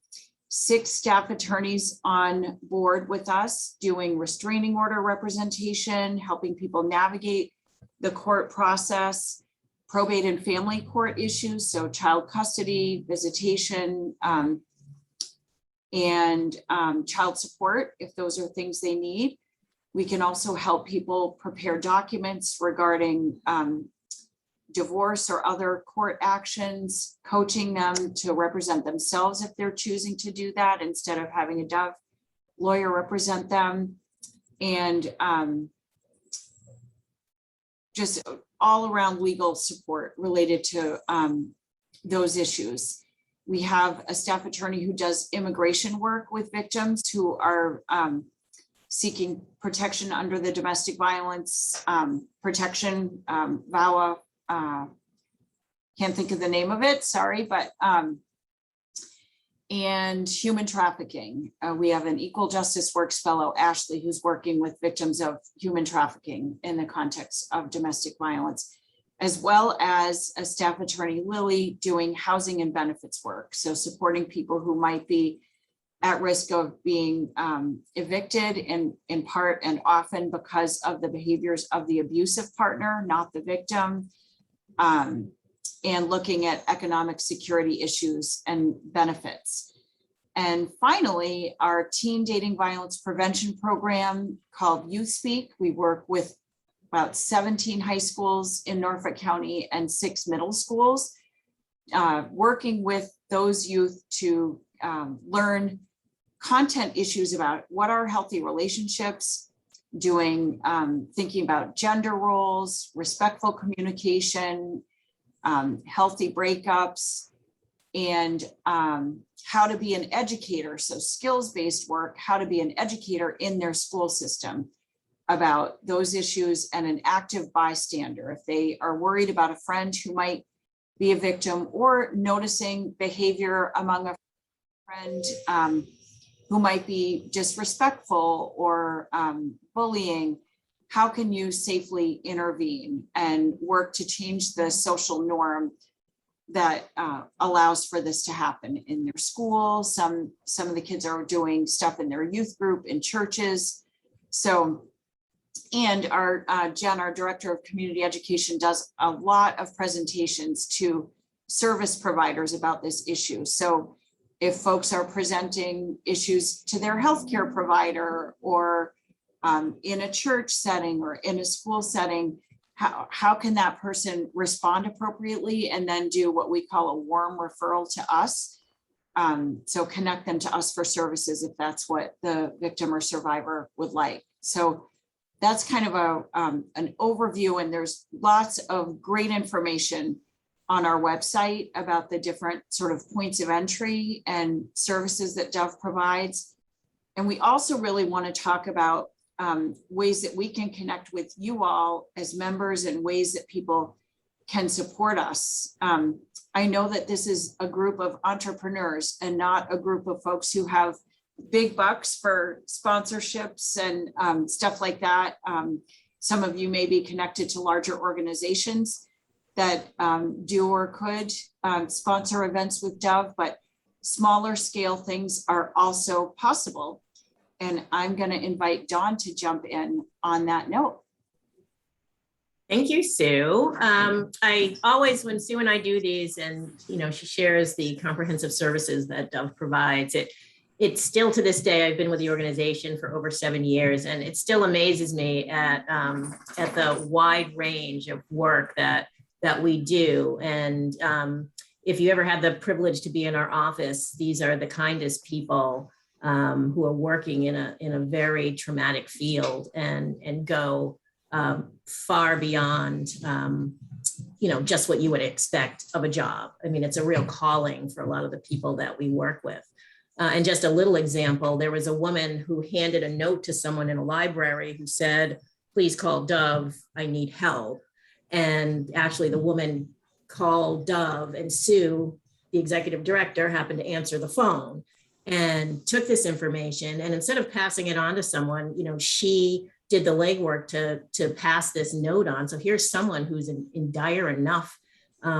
6 staff attorneys on board with us doing restraining order representation, helping people navigate the court process, probate and family court issues, so child custody, visitation, and child support, if those are things they need. We can also help people prepare documents regarding divorce or other court actions, coaching them to represent themselves if they're choosing to do that instead of having a Dove lawyer represent them, and just all around legal support related to those issues. We have a staff attorney who does immigration work with victims who are seeking protection under the domestic violence protection VAWA. Can't think of the name of it, sorry, but and human trafficking. We have an Equal Justice Works fellow, Ashley, who's working with victims of human trafficking in the context of domestic violence, as well as a staff attorney, Lily, doing housing and benefits work. So supporting people who might be at risk of being evicted in part and often because of the behaviors of the abusive partner, not the victim. And looking at economic security issues and benefits. And finally, our teen dating violence prevention program called Youth Speak. We work with about 17 high schools in Norfolk County and 6 middle schools, working with those youth to learn content issues about what are healthy relationships, doing, thinking about gender roles, respectful communication, healthy breakups, and how to be an educator. So skills-based work, how to be an educator in their school system about those issues, and an active bystander. If they are worried about a friend who might be a victim, or noticing behavior among a friend who might be disrespectful or bullying, how can you safely intervene and work to change the social norm that allows for this to happen in their school? Some of the kids are doing stuff in their youth group, in churches. So, and our Jen, our director of community education, does a lot of presentations to service providers about this issue. So if folks are presenting issues to their healthcare provider, or in a church setting or in a school setting, how can that person respond appropriately and then do what we call a warm referral to us? So connect them to us for services if that's what the victim or survivor would like. So that's kind of an overview, and there's lots of great information on our website about the different sort of points of entry and services that Dove provides. And we also really want to talk about ways that we can connect with you all as members and ways that people can support us. I know that this is a group of entrepreneurs and not a group of folks who have big bucks for sponsorships and stuff like that. Some of you may be connected to larger organizations that do or could sponsor events with Dove, but smaller scale things are also possible. And I'm going to invite Dawn to jump in on that note. Thank you, Sue. I always, when Sue and I do these, and she shares the comprehensive services that Dove provides, it's still to this day, I've been with the organization for over 7 years, and it still amazes me at the wide range of work that we do. And if you ever had the privilege to be in our office, these are the kindest people who are working in a very traumatic field and go far beyond, just what you would expect of a job. I mean, it's a real calling for a lot of the people that we work with. And just a little example, there was a woman who handed a note to someone in a library who said, "Please call Dove, I need help." And actually the woman called Dove, and Sue, the executive director, happened to answer the phone and took this information. And instead of passing it on to someone, she did the legwork to pass this note on. So here's someone who's in dire enough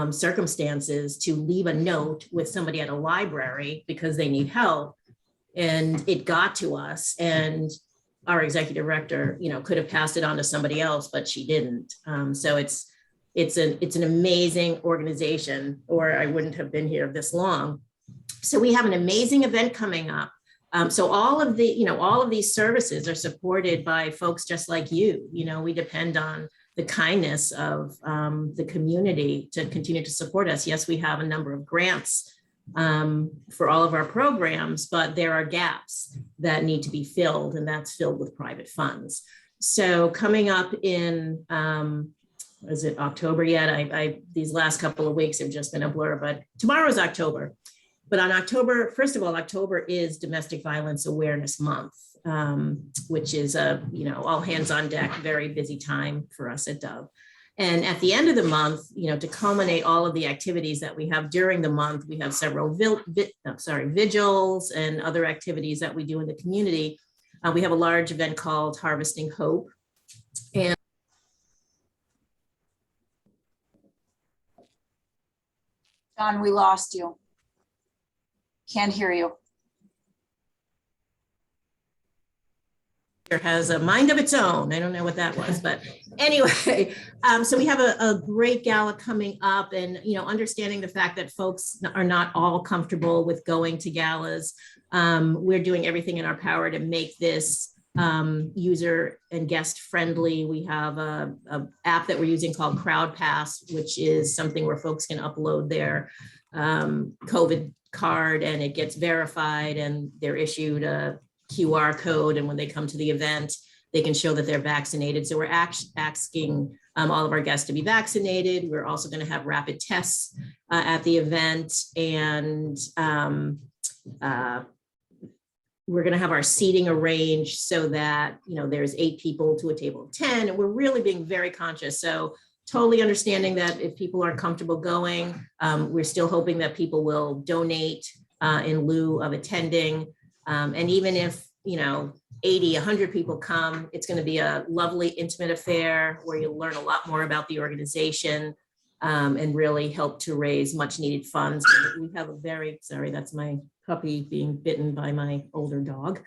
circumstances to leave a note with somebody at a library because they need help. And it got to us, and our executive director, could have passed it on to somebody else, but she didn't. So it's an amazing organization, or I wouldn't have been here this long. So we have an amazing event coming up. So all of these services are supported by folks just like you. We depend on the kindness of the community to continue to support us. Yes, we have a number of grants for all of our programs, but there are gaps that need to be filled, and that's filled with private funds. So coming up in, is it October yet? These last couple of weeks have just been a blur, but tomorrow is October. But on October, first of all, October is Domestic Violence Awareness Month, which is all hands on deck, very busy time for us at Dove. And at the end of the month, to culminate all of the activities that we have during the month, we have several vigils and other activities that we do in the community. We have a large event called Harvesting Hope. And Dawn, we lost you. Can't hear you. Has a mind of its own. I don't know what that was, but anyway, so we have a great gala coming up, and understanding the fact that folks are not all comfortable with going to galas. We're doing everything in our power to make this user and guest friendly. We have a app that we're using called CrowdPass, which is something where folks can upload their COVID card, and it gets verified, and they're issued a QR code, and when they come to the event, they can show that they're vaccinated. So we're asking all of our guests to be vaccinated. We're also going to have rapid tests at the event, and we're going to have our seating arranged so that there's 8 people to a table of 10, and we're really being very conscious. So totally understanding that if people aren't comfortable going, we're still hoping that people will donate in lieu of attending. And even if 80, 100 people come, it's going to be a lovely, intimate affair where you'll learn a lot more about the organization and really help to raise much needed funds. We have a very, sorry, that's my puppy being bitten by my older dog.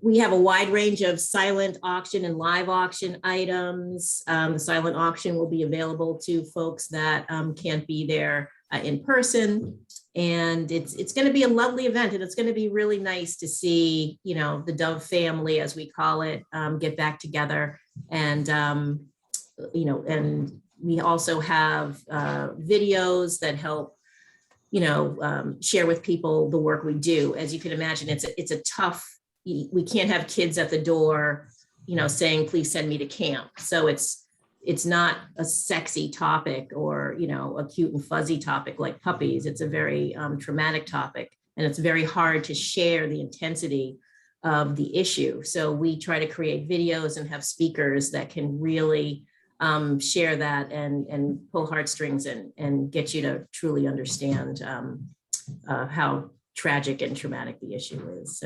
We have a wide range of silent auction and live auction items. The silent auction will be available to folks that can't be there in person. And it's going to be a lovely event, and it's going to be really nice to see, you know, the Dove family, as we call it, get back together. And, you know, and we also have videos that help, you know, share with people the work we do. As you can imagine, it's a tough, we can't have kids at the door, you know, saying, please send me to camp. So it's not a sexy topic or, you know, a cute and fuzzy topic like puppies. It's a very traumatic topic, and it's very hard to share the intensity of the issue. So we try to create videos and have speakers that can really share that and pull heartstrings and get you to truly understand how tragic and traumatic the issue is.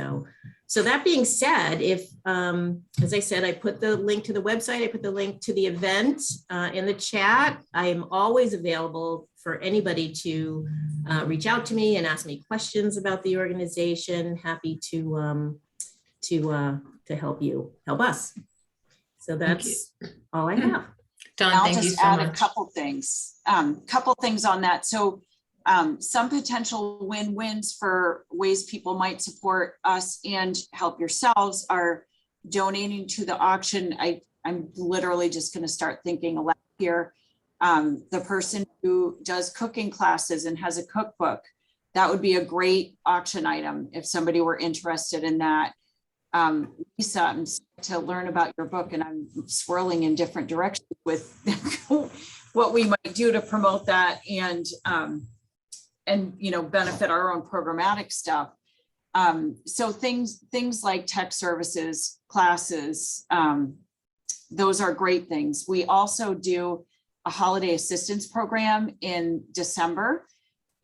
So that being said, if, as I said, I put the link to the website, I put the link to the event in the chat. I am always available for anybody to reach out to me and ask me questions about the organization. Happy to help us. So that's all I have. Dawn, I'll thank you just so add much. a couple things on that. So some potential win-wins for ways people might support us and help yourselves are donating to the auction. I'm literally just going to start thinking aloud here. The person who does cooking classes and has a cookbook, that would be a great auction item if somebody were interested in that. Lisa, I'm to learn about your book, and I'm swirling in different directions with what we might do to promote that and you know, benefit our own programmatic stuff. So things like tech services, classes, those are great things. We also do a holiday assistance program in December.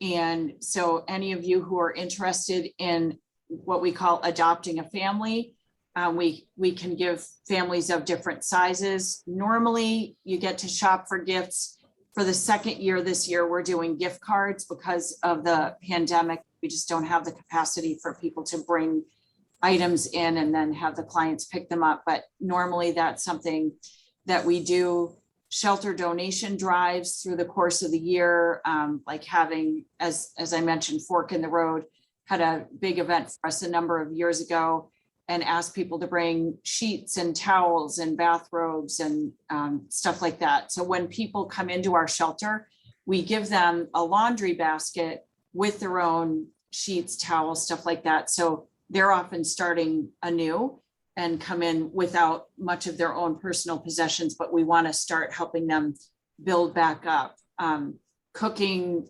And so any of you who are interested in what we call adopting a family, we can give families of different sizes. Normally you get to shop for gifts. For the second year this year, we're doing gift cards because of the pandemic. We just don't have the capacity for people to bring items in and then have the clients pick them up. But normally that's something that we do. Shelter donation drives through the course of the year, like having, as I mentioned, Fork in the Road had a big event for us a number of years ago and asked people to bring sheets and towels and bathrobes and stuff like that. So when people come into our shelter, we give them a laundry basket with their own sheets, towels, stuff like that. So they're often starting anew and come in without much of their own personal possessions, but we want to start helping them build back up. Cooking,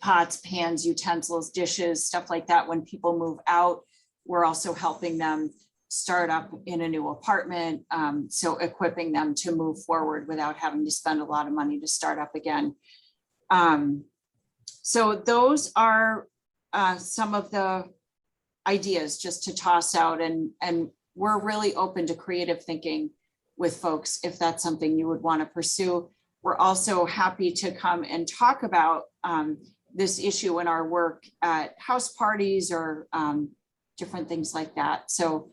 pots, pans, utensils, dishes, stuff like that. When people move out, we're also helping them start up in a new apartment. So equipping them to move forward without having to spend a lot of money to start up again. So those are some of the ideas just to toss out, and we're really open to creative thinking with folks if that's something you would want to pursue. We're also happy to come and talk about this issue in our work at house parties or different things like that. So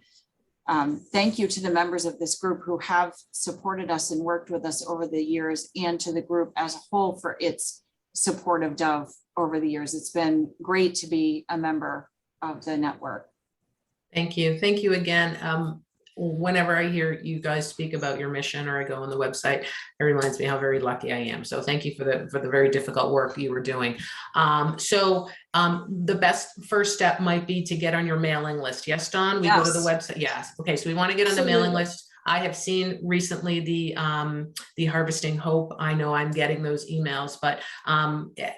thank you to the members of this group who have supported us and worked with us over the years, and to the group as a whole for its support of Dove over the years. It's been great to be a member of the network. Thank you. Thank you again. Whenever I hear you guys speak about your mission or I go on the website, it reminds me how very lucky I am. So thank you for the very difficult work you were doing. The best first step might be to get on your mailing list. Yes, Dawn? We go to the website. Yes. Okay. So we want to get on the mailing list. I have seen recently the Harvesting Hope. I know I'm getting those emails, but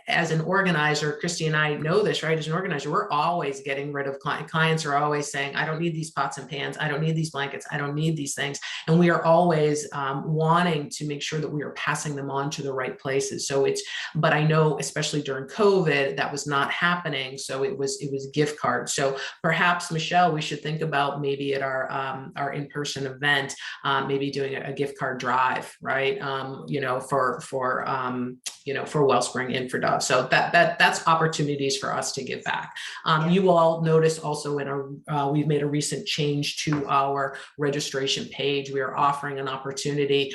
as an organizer, Christy and I know this, right? As an organizer, we're always getting rid of clients are always saying, I don't need these pots and pans. I don't need these blankets. I don't need these things. And we are always wanting to make sure that we are passing them on to the right places. So but I know, especially during COVID, that was not happening. So it was gift cards. So perhaps, Michelle, we should think about maybe at our in-person event, maybe doing a gift card drive, right? You know, for Wellspring and for Dove. So that's opportunities for us to give back. You all notice also in our, we've made a recent change to our registration page. We are offering an opportunity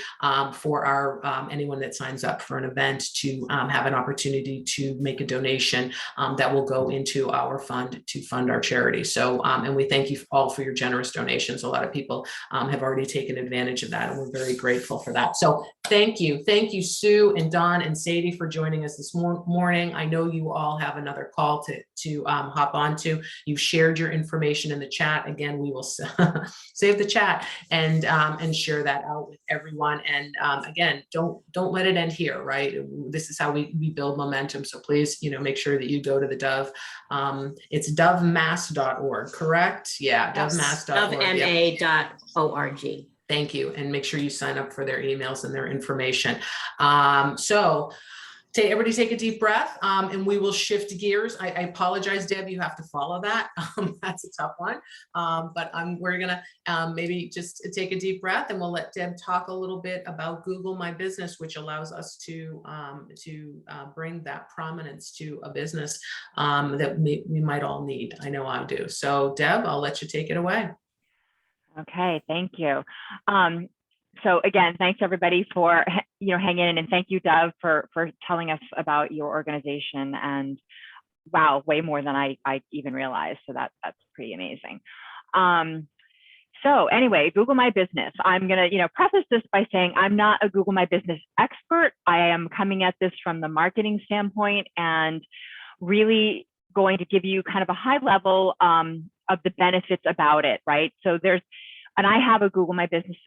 for our anyone that signs up for an event to have an opportunity to make a donation that will go into our fund to fund our charity. So, and we thank you all for your generous donations. A lot of people have already taken advantage of that, and we're very grateful for that. So thank you. Thank you, Sue and Don and Sadie, for joining us this morning. I know you all have another call to hop on to. You've shared your information in the chat. Again, we will save the chat and share that out with everyone. And again, don't let it end here, right? This is how we build momentum. So please, you know, make sure that you go to the Dove. It's dovemass.org, correct? Yeah, dovemass.org. dovema.org. Thank you. And make sure you sign up for their emails and their information. So everybody take a deep breath and we will shift gears. I apologize, Deb, you have to follow that. That's a tough one. But we're gonna maybe just take a deep breath and we'll let Deb talk a little bit about Google My Business, which allows us to bring that prominence to a business that we might all need. I know I do. So Deb, I'll let you take it away. Okay, thank you. So again, thanks everybody for hanging in, and thank you, Dove, for telling us about your organization. And wow, way more than I even realized. So that's pretty amazing. So anyway, Google My Business. I'm gonna preface this by saying I'm not a Google My Business expert. I am coming at this from the marketing standpoint and really going to give you kind of a high level of the benefits about it, right? So and I have a Google My Business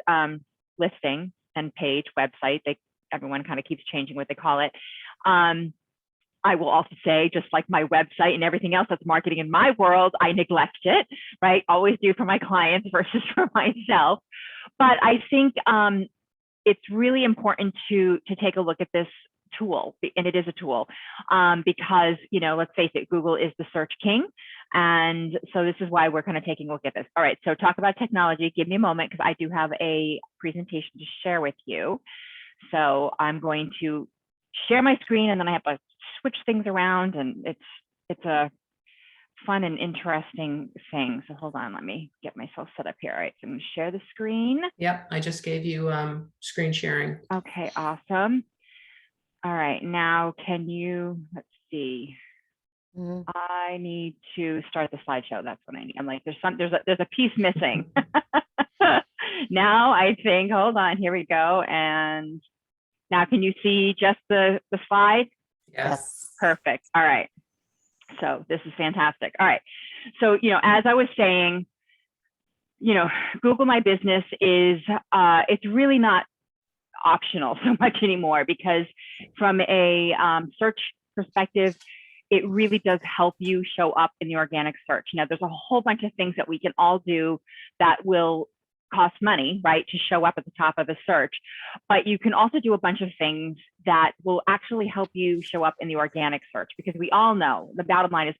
listing and page website. Everyone kind of keeps changing what they call it. I will also say, just like my website and everything else that's marketing in my world, I neglect it, right? Always do for my clients versus for myself. But I think it's really important to take a look at this tool, and it is a tool, because let's face it, Google is the search king, and so this is why we're kind of taking a look at this. All right, so talk about technology. Give me a moment because I do have a presentation to share with you. So I'm going to share my screen, and then I have to switch things around, and it's a fun and interesting thing. So hold on, let me get myself set up here. All right, so I'm going to share the screen. Yep, I just gave you screen sharing. Okay, awesome. All right, now can you, let's see. I need to start the slideshow. That's what I need. I'm like, there's a piece missing. Now I think, hold on, here we go. And now can you see just the slide? Yes. Perfect. All right. So this is fantastic. All right. So, as I was saying, Google My Business is, it's really not optional so much anymore, because from a search perspective, it really does help you show up in the organic search. Now, there's a whole bunch of things that we can all do that will cost money, right, to show up at the top of a search. But you can also do a bunch of things that will actually help you show up in the organic search, because we all know the bottom line is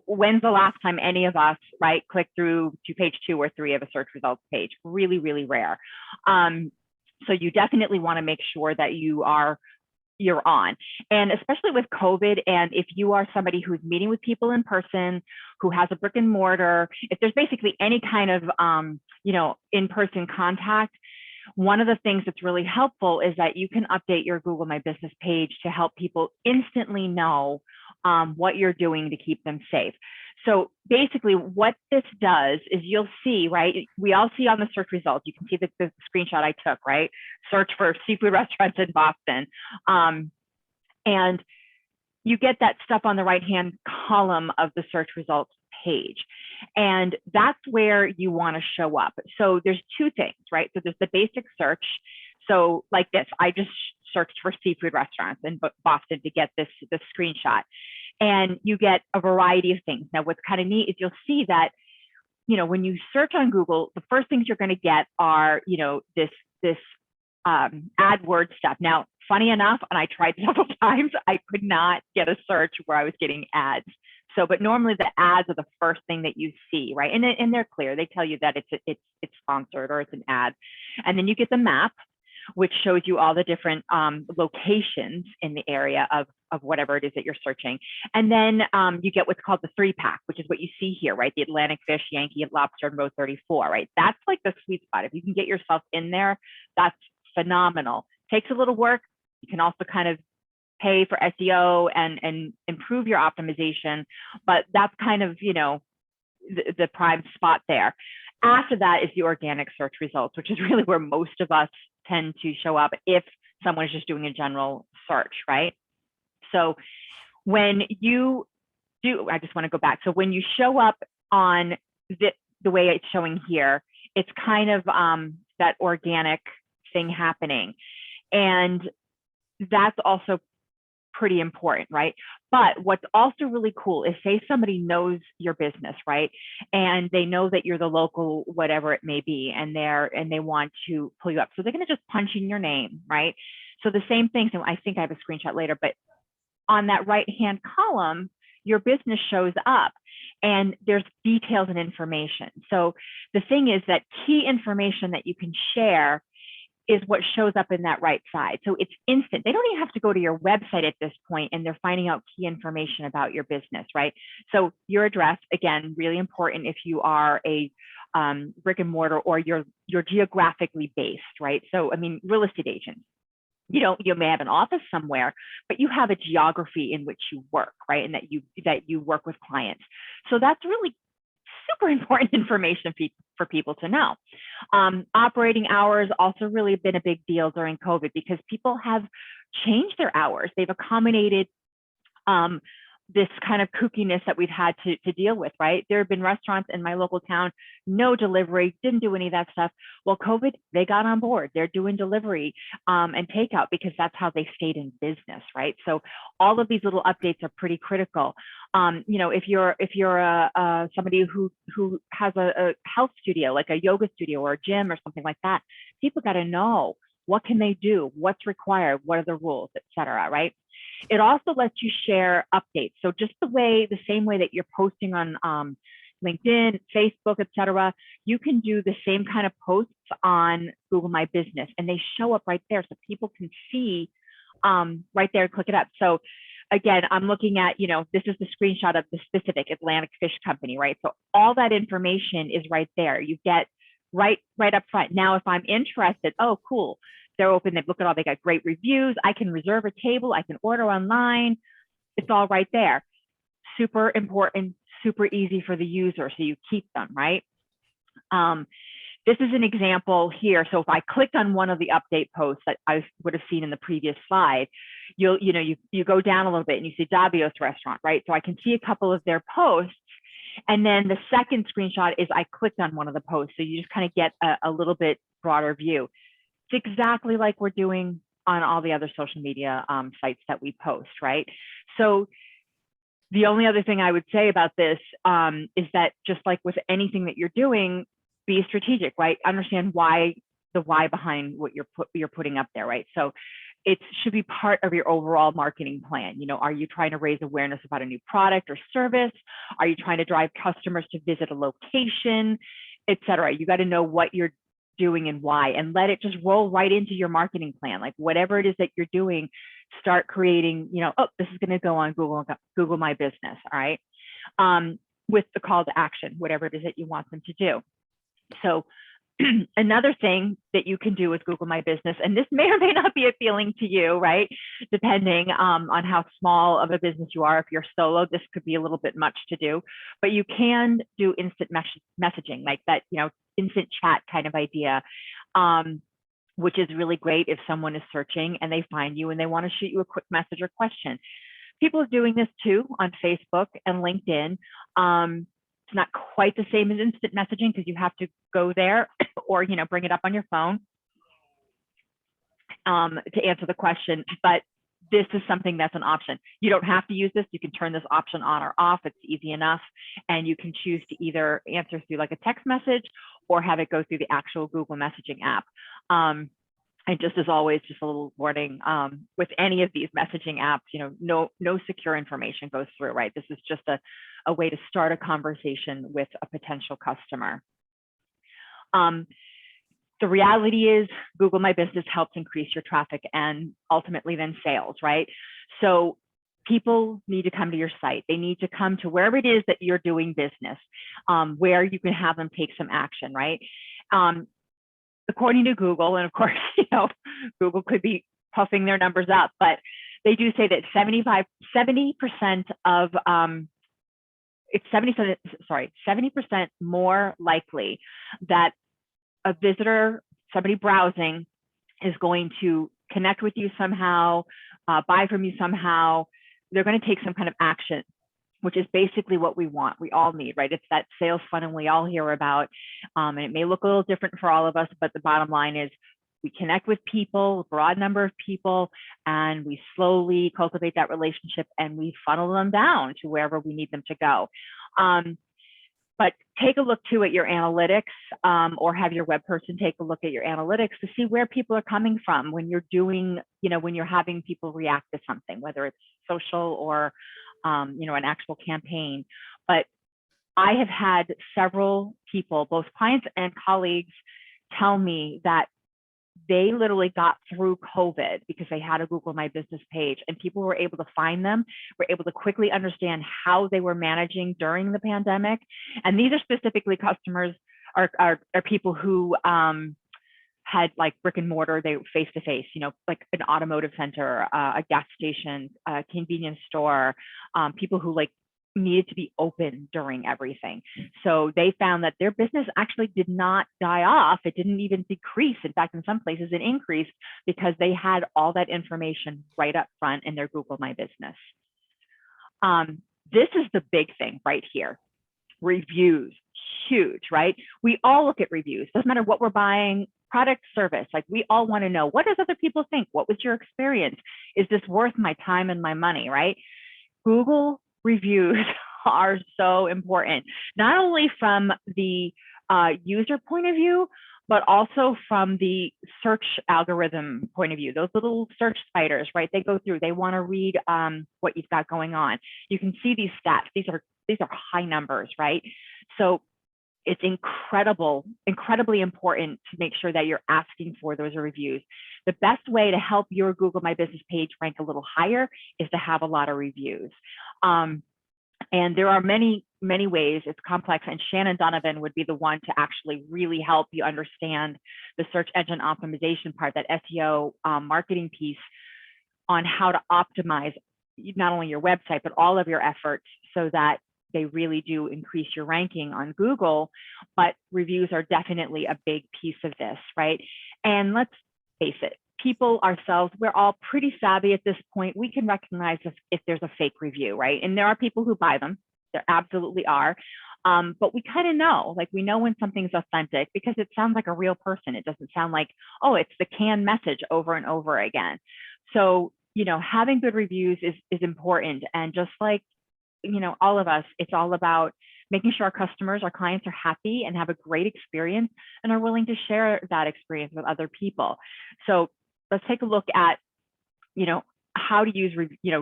when's the last time any of us, right, click through to page 2 or 3 of a search results page? Really, really rare. So you definitely want to make sure that you're on. And especially with COVID, and if you are somebody who's meeting with people in person, who has a brick and mortar, if there's basically any kind of, in-person contact, one of the things that's really helpful is that you can update your Google My Business page to help people instantly know what you're doing to keep them safe. So basically what this does is you'll see, right? We all see on the search results, you can see the screenshot I took, right? Search for seafood restaurants in Boston. And you get that stuff on the right-hand column of the search results page. And that's where you want to show up. So there's two things, right? So there's the basic search. So like this, I just searched for seafood restaurants in Boston to get this screenshot. And you get a variety of things. Now, what's kind of neat is you'll see that, when you search on Google, the first things you're going to get are, this AdWords stuff. Now, funny enough, and I tried several times, I could not get a search where I was getting ads. So, but normally the ads are the first thing that you see, right? And they're clear. They tell you that it's sponsored or it's an ad. And then you get the map, which shows you all the different locations in the area of whatever it is that you're searching. And then you get what's called the 3-pack, which is what you see here, right? The Atlantic fish, Yankee, lobster, and row 34, right? That's like the sweet spot. If you can get yourself in there, that's phenomenal. Takes a little work. You can also kind of pay for SEO and improve your optimization, but that's kind of, you know, the prime spot there. After that is the organic search results, which is really where most of us tend to show up if someone is just doing a general search, right? So when you do, I just want to go back. So when you show up on the way it's showing here, it's kind of that organic thing happening. And that's also pretty important, right? But what's also really cool is, say somebody knows your business, right? And they know that you're the local, whatever it may be, and they want to pull you up. So they're going to just punch in your name, right? So the same thing. So I think I have a screenshot later, but on that right-hand column, your business shows up and there's details and information. So the thing is that key information that you can share is what shows up in that right side. So it's instant. They don't even have to go to your website at this point and they're finding out key information about your business, right? So your address, again, really important if you are a brick and mortar or you're geographically based, right? So, I mean, real estate agents, you may have an office somewhere, but you have a geography in which you work, right? And that you work with clients. So that's really super important information for people to know. Operating hours also really been a big deal during COVID because people have changed their hours. They've accommodated this kind of kookiness that we've had to deal with, right? There have been restaurants in my local town, no delivery, didn't do any of that stuff. Well, COVID, they got on board. They're doing delivery and takeout because that's how they stayed in business, right? So all of these little updates are pretty critical. If you're somebody who has a health studio, like a yoga studio or a gym or something like that, people got to know what can they do, what's required, what are the rules, et cetera, right? It also lets you share updates. So just the same way that you're posting on LinkedIn, Facebook, et cetera, you can do the same kind of posts on Google My Business and they show up right there so people can see right there, click it up. So again, I'm looking at, this is the screenshot of the specific Atlantic Fish Company, right? So all that information is right there. You get right up front. Now, if I'm interested, oh, cool. They're open, they got great reviews. I can reserve a table, I can order online. It's all right there. Super important, super easy for the user, so you keep them, right? This is an example here. So if I clicked on one of the update posts that I would have seen in the previous slide, you go down a little bit and you see Davios Restaurant, right? So I can see a couple of their posts. And then the second screenshot is I clicked on one of the posts. So you just kind of get a little bit broader view. It's exactly like we're doing on all the other social media sites that we post, right? So the only other thing I would say about this is that just like with anything that you're doing, be strategic, right? Understand the why behind what you're putting up there, right? So it should be part of your overall marketing plan. Are you trying to raise awareness about a new product or service? Are you trying to drive customers to visit a location, et cetera? You got to know what you're doing and why, and let it just roll right into your marketing plan. Like whatever it is that you're doing, start creating, oh, this is going to go on Google My Business, all right? With the call to action, whatever it is that you want them to do. So another thing that you can do with Google My Business, and this may or may not be appealing to you, right? Depending on how small of a business you are. If you're solo, this could be a little bit much to do, but you can do instant messaging, like that, instant chat kind of idea, which is really great if someone is searching and they find you and they want to shoot you a quick message or question. People are doing this too on Facebook and LinkedIn. It's not quite the same as instant messaging because you have to go there or, bring it up on your phone to answer the question. But this is something that's an option. You don't have to use this. You can turn this option on or off. It's easy enough. And you can choose to either answer through like a text message or have it go through the actual Google messaging app. And just as always, just a little warning, with any of these messaging apps, no secure information goes through, right? This is just a way to start a conversation with a potential customer. The reality is Google My Business helps increase your traffic and ultimately then sales, right? So people need to come to your site. They need to come to wherever it is that you're doing business, where you can have them take some action, right? According to Google, and of course, Google could be puffing their numbers up, but they do say that 70% of, it's 70% more likely that a visitor, somebody browsing, is going to connect with you somehow, buy from you somehow. They're going to take some kind of action, which is basically what we want. We all need, right? It's that sales funnel we all hear about. And it may look a little different for all of us, but the bottom line is we connect with people, a broad number of people, and we slowly cultivate that relationship and we funnel them down to wherever we need them to go. But take a look too at your analytics, or have your web person take a look at your analytics to see where people are coming from when you're doing, when you're having people react to something, whether it's social or an actual campaign. But I have had several people, both clients and colleagues, tell me that they literally got through COVID because they had a Google My Business page, and people were able to find them, were able to quickly understand how they were managing during the pandemic. And these are specifically customers are people who had like brick and mortar, they face to face, like an automotive center, a gas station, a convenience store, people who like needed to be open during everything. So they found that their business actually did not die off. It didn't even decrease. In fact, in some places it increased because they had all that information right up front in their Google My Business. This is the big thing right here. Reviews, huge, right? We all look at reviews. Doesn't matter what we're buying, product, service, like we all want to know, what does other people think? What was your experience? Is this worth my time and my money, right? Google reviews are so important, not only from the user point of view, but also from the search algorithm point of view. Those little search spiders, right? They go through, they want to read what you've got going on. You can see these stats. These are high numbers, right? So it's incredibly important to make sure that you're asking for those reviews. The best way to help your Google My Business page rank a little higher is to have a lot of reviews. And there are many ways. It's complex, and Shannon Donovan would be the one to actually really help you understand the search engine optimization part, that SEO marketing piece, on how to optimize not only your website, but all of your efforts so that they really do increase your ranking on Google. But reviews are definitely a big piece of this, right? And let's face it, people ourselves, we're all pretty savvy at this point. We can recognize if there's a fake review, right? And there are people who buy them. There absolutely are. But we kind of know, like we know when something's authentic because it sounds like a real person. It doesn't sound like, oh, it's the canned message over and over again. So, having good reviews is important. And just like, all of us, it's all about making sure our customers, our clients are happy and have a great experience and are willing to share that experience with other people. So let's take a look at, how to use,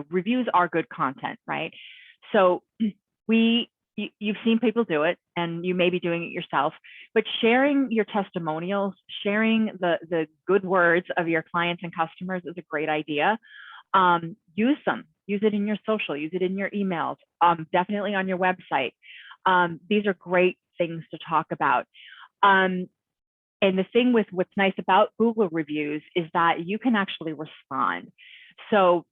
reviews are good content, right? So you've seen people do it and you may be doing it yourself, but sharing your testimonials, sharing the good words of your clients and customers is a great idea. Use them. Use it in your social, use it in your emails, definitely on your website. These are great things to talk about. And the thing with what's nice about Google reviews is that you can actually respond. So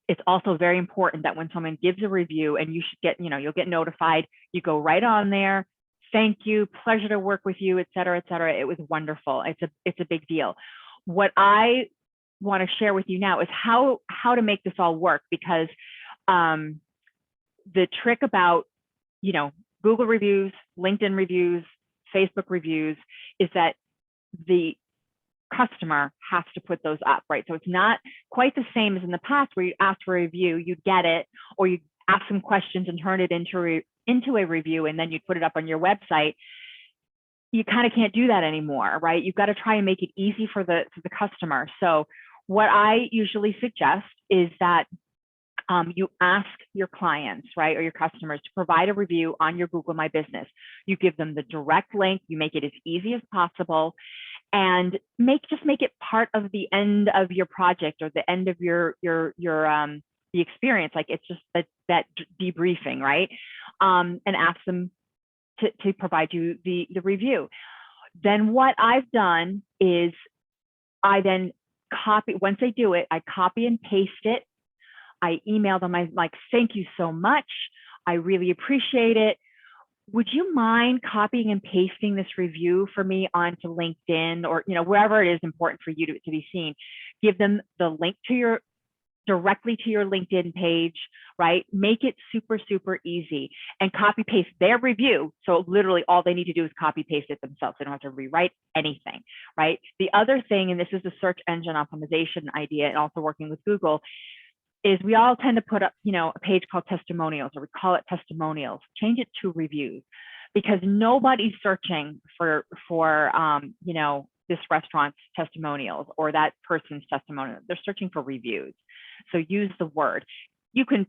it's also very important that when someone gives a review, and you should get, you'll get notified, you go right on there. Thank you, pleasure to work with you, et cetera, et cetera. It was wonderful. It's a big deal. What I want to share with you now is how to make this all work, because the trick about Google reviews, LinkedIn reviews, Facebook reviews is that the customer has to put those up, right? So it's not quite the same as in the past where you ask for a review, you get it, or you ask some questions and turn it into a review, and then you put it up on your website. you kind of can't do that anymore, right? You've got to try and make it easy for the customer. So what I usually suggest is that you ask your clients, right, or your customers to provide a review on your Google My Business. You give them the direct link, you make it as easy as possible, and just make it part of the end of your project or the end of your the experience. Like it's just that debriefing, right? And ask them to provide you the review. Then what I've done is I then copy, once they do it, I copy and paste it. I email them, I'm like, thank you so much. I really appreciate it. Would you mind copying and pasting this review for me onto LinkedIn or, wherever it is important for you to be seen? Give them the link to directly to your LinkedIn page, right? Make it super, super easy and copy paste their review. So literally all they need to do is copy paste it themselves. They don't have to rewrite anything, right? The other thing, and this is a search engine optimization idea and also working with Google, is we all tend to put up, a page called testimonials, or we call it testimonials. Change it to reviews, because nobody's searching for this restaurant's testimonials or that person's testimonial. They're searching for reviews. So use the word. You can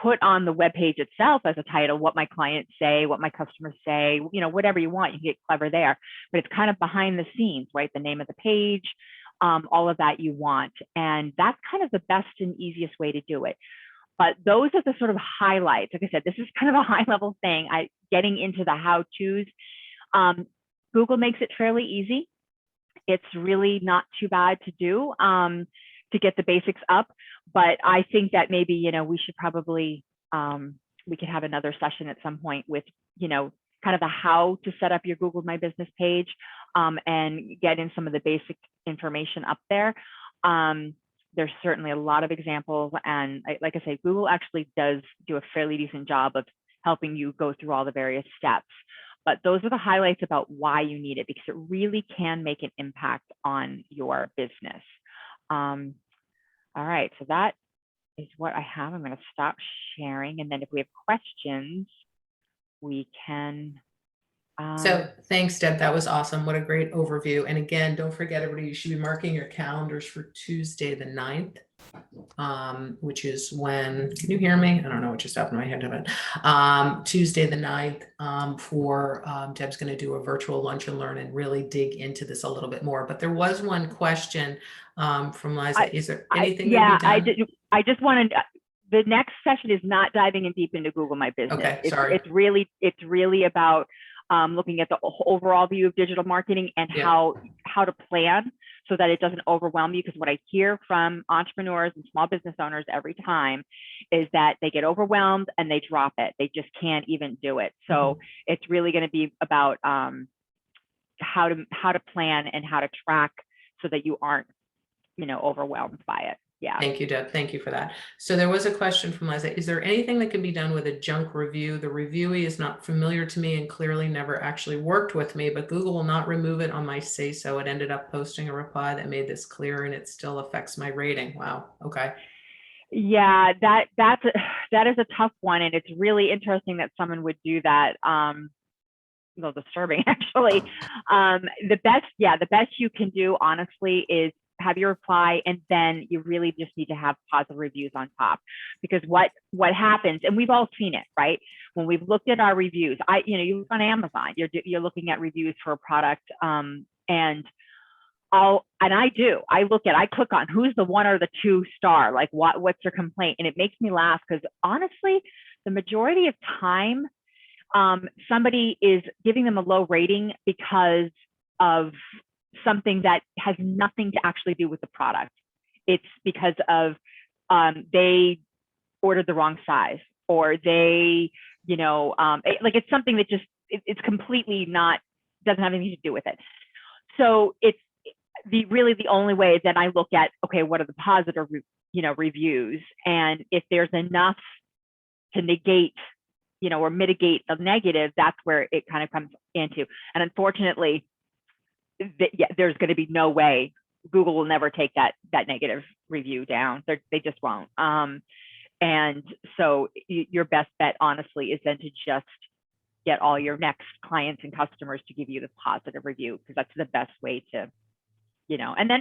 put on the web page itself as a title, what my clients say, what my customers say, whatever you want. You can get clever there, but it's kind of behind the scenes, right? The name of the page, all of that you want. And that's kind of the best and easiest way to do it. But those are the sort of highlights. Like I said, this is kind of a high level thing. Getting into the how-tos. Google makes it fairly easy. It's really not too bad to do to get the basics up. But I think that maybe, we should probably, we could have another session at some point with, kind of the how to set up your Google My Business page and get in some of the basic information up there. There's certainly a lot of examples. And like I say, Google actually does do a fairly decent job of helping you go through all the various steps. But those are the highlights about why you need it, because it really can make an impact on your business. All right, so that is what I have. I'm going to stop sharing. And then if we have questions, we can. So thanks, Deb. That was awesome. What a great overview. And again, don't forget, everybody, you should be marking your calendars for Tuesday the 9th, which is when, can you hear me? I don't know what just happened in my head. Tuesday the 9th Deb's going to do a virtual lunch and learn and really dig into this a little bit more. But there was one question from Liza. Is there anything? I just wanted, the next session is not diving in deep into Google My Business. Okay, sorry. It's really about looking at the overall view of digital marketing and how to plan so that it doesn't overwhelm you. Because what I hear from entrepreneurs and small business owners every time is that they get overwhelmed and they drop it. They just can't even do it. So it's really going to be about how to plan and how to track so that you aren't, overwhelmed by it. Yeah. Thank you, Deb. Thank you for that. So there was a question from Liza. Is there anything that can be done with a junk review? The reviewee is not familiar to me and clearly never actually worked with me, but Google will not remove it on my say so. It ended up posting a reply that made this clear and it still affects my rating. Wow. Okay. Yeah, that is a tough one. And it's really interesting that someone would do that. Well, disturbing actually. The best you can do, honestly, is have your reply, and then you really just need to have positive reviews on top, because what happens, and we've all seen it, right? When we've looked at our reviews, you look on Amazon, you're looking at reviews for a product, and I click on who's the 1 or the 2 star, like what's your complaint, and it makes me laugh because honestly, the majority of time, somebody is giving them a low rating because of something that has nothing to actually do with the product. It's because of they ordered the wrong size, or they, it's something that just it's completely doesn't have anything to do with it. So it's really the only way that I look at, okay, what are the positive reviews, and if there's enough to negate or mitigate the negative, that's where it kind of comes into. And unfortunately, there's going to be no way. Google will never take that negative review down. They just won't. And so your best bet, honestly, is then to just get all your next clients and customers to give you the positive review, because that's the best way to, you know, and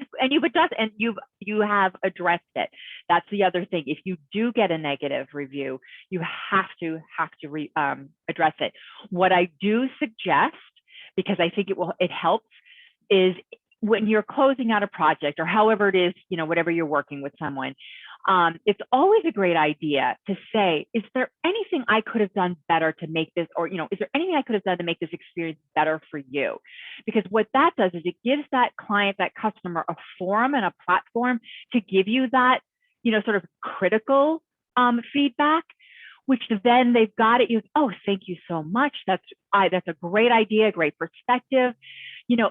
you have addressed it. That's the other thing. If you do get a negative review, you have to address it. What I do suggest, because I think it helps, is when you're closing out a project or however it is, you know, whatever you're working with someone, it's always a great idea to say, is there anything I could have done better to make this, or, you know, is there anything I could have done to make this experience better for you? Because what that does is it gives that client, that customer, a forum and a platform to give you that, you know, sort of critical feedback, which then they've got it. You, oh, thank you so much. That's a great idea, great perspective. You know,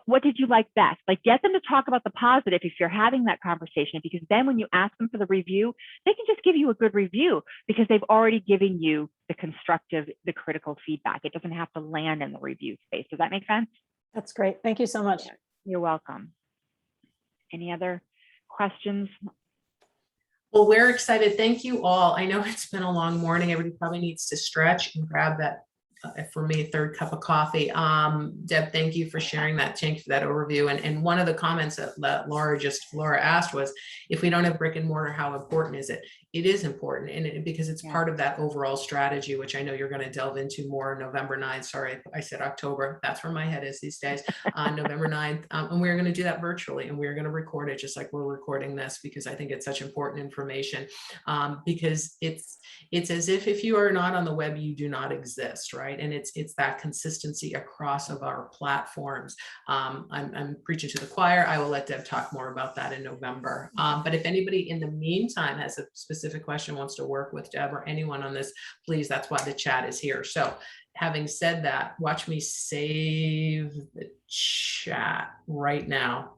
what did you like best? Like, get them to talk about the positive if you're having that conversation, because then when you ask them for the review, they can just give you a good review because they've already given you the constructive, the critical feedback. It doesn't have to land in the review space. Does that make sense? That's great. Thank you so much. You're welcome. Any other questions? Well, we're excited. Thank you all. I know it's been a long morning. Everybody probably needs to stretch and grab that, for me, third cup of coffee. Deb, thank you for sharing that. Thank you for that overview. And one of the comments that Laura asked was, if we don't have brick and mortar, how important is it? It is important, and because it's part of that overall strategy, which I know you're going to delve into more November 9th. Sorry, I said October. That's where my head is these days. November 9th. And we're going to do that virtually, and we're going to record it just like we're recording this, because I think it's such important information, because it's as if you are not on the web, you do not exist, right? And it's that consistency across of our platforms. I'm preaching to the choir. I will let Deb talk more about that in November. But if anybody in the meantime has a specific question, wants to work with Deb or anyone on this, please, that's why the chat is here. So having said that, watch me save the chat right now,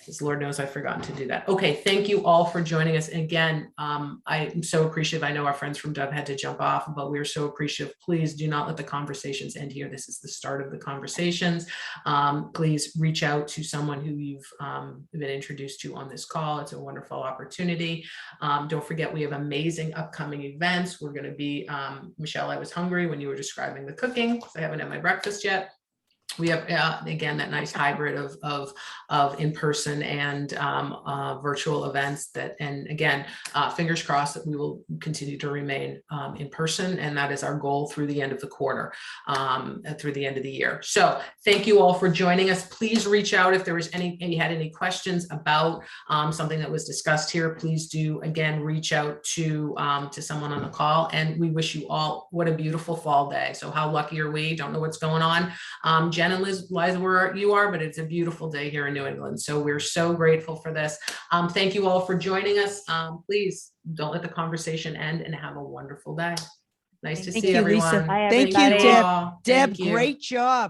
because Lord knows I've forgotten to do that. Okay, thank you all for joining us. And again, I'm so appreciative. I know our friends from Dove had to jump off, but we're so appreciative. Please do not let the conversations end here. This is the start of the conversations. Please reach out to someone who you've been introduced to on this call. It's a wonderful opportunity. Don't forget, we have amazing upcoming events. We're going to be, Michelle, I was hungry when you were describing the cooking, so I haven't had my breakfast yet. We have, again, that nice hybrid of in-person and virtual events and again, fingers crossed that we will continue to remain in person. And that is our goal through the end of the quarter, through the end of the year. So thank you all for joining us. Please reach out if there was you had any questions about something that was discussed here. Please do, again, reach out to someone on the call. And we wish you all, what a beautiful fall day. So how lucky are we? Don't know what's going on. Jen and Liza, where you are, but it's a beautiful day here in New England. So we're so grateful for this. Thank you all for joining us. Please don't let the conversation end, and have a wonderful day. Nice to see everyone. Lisa. Thank you, Deb. Deb, great job.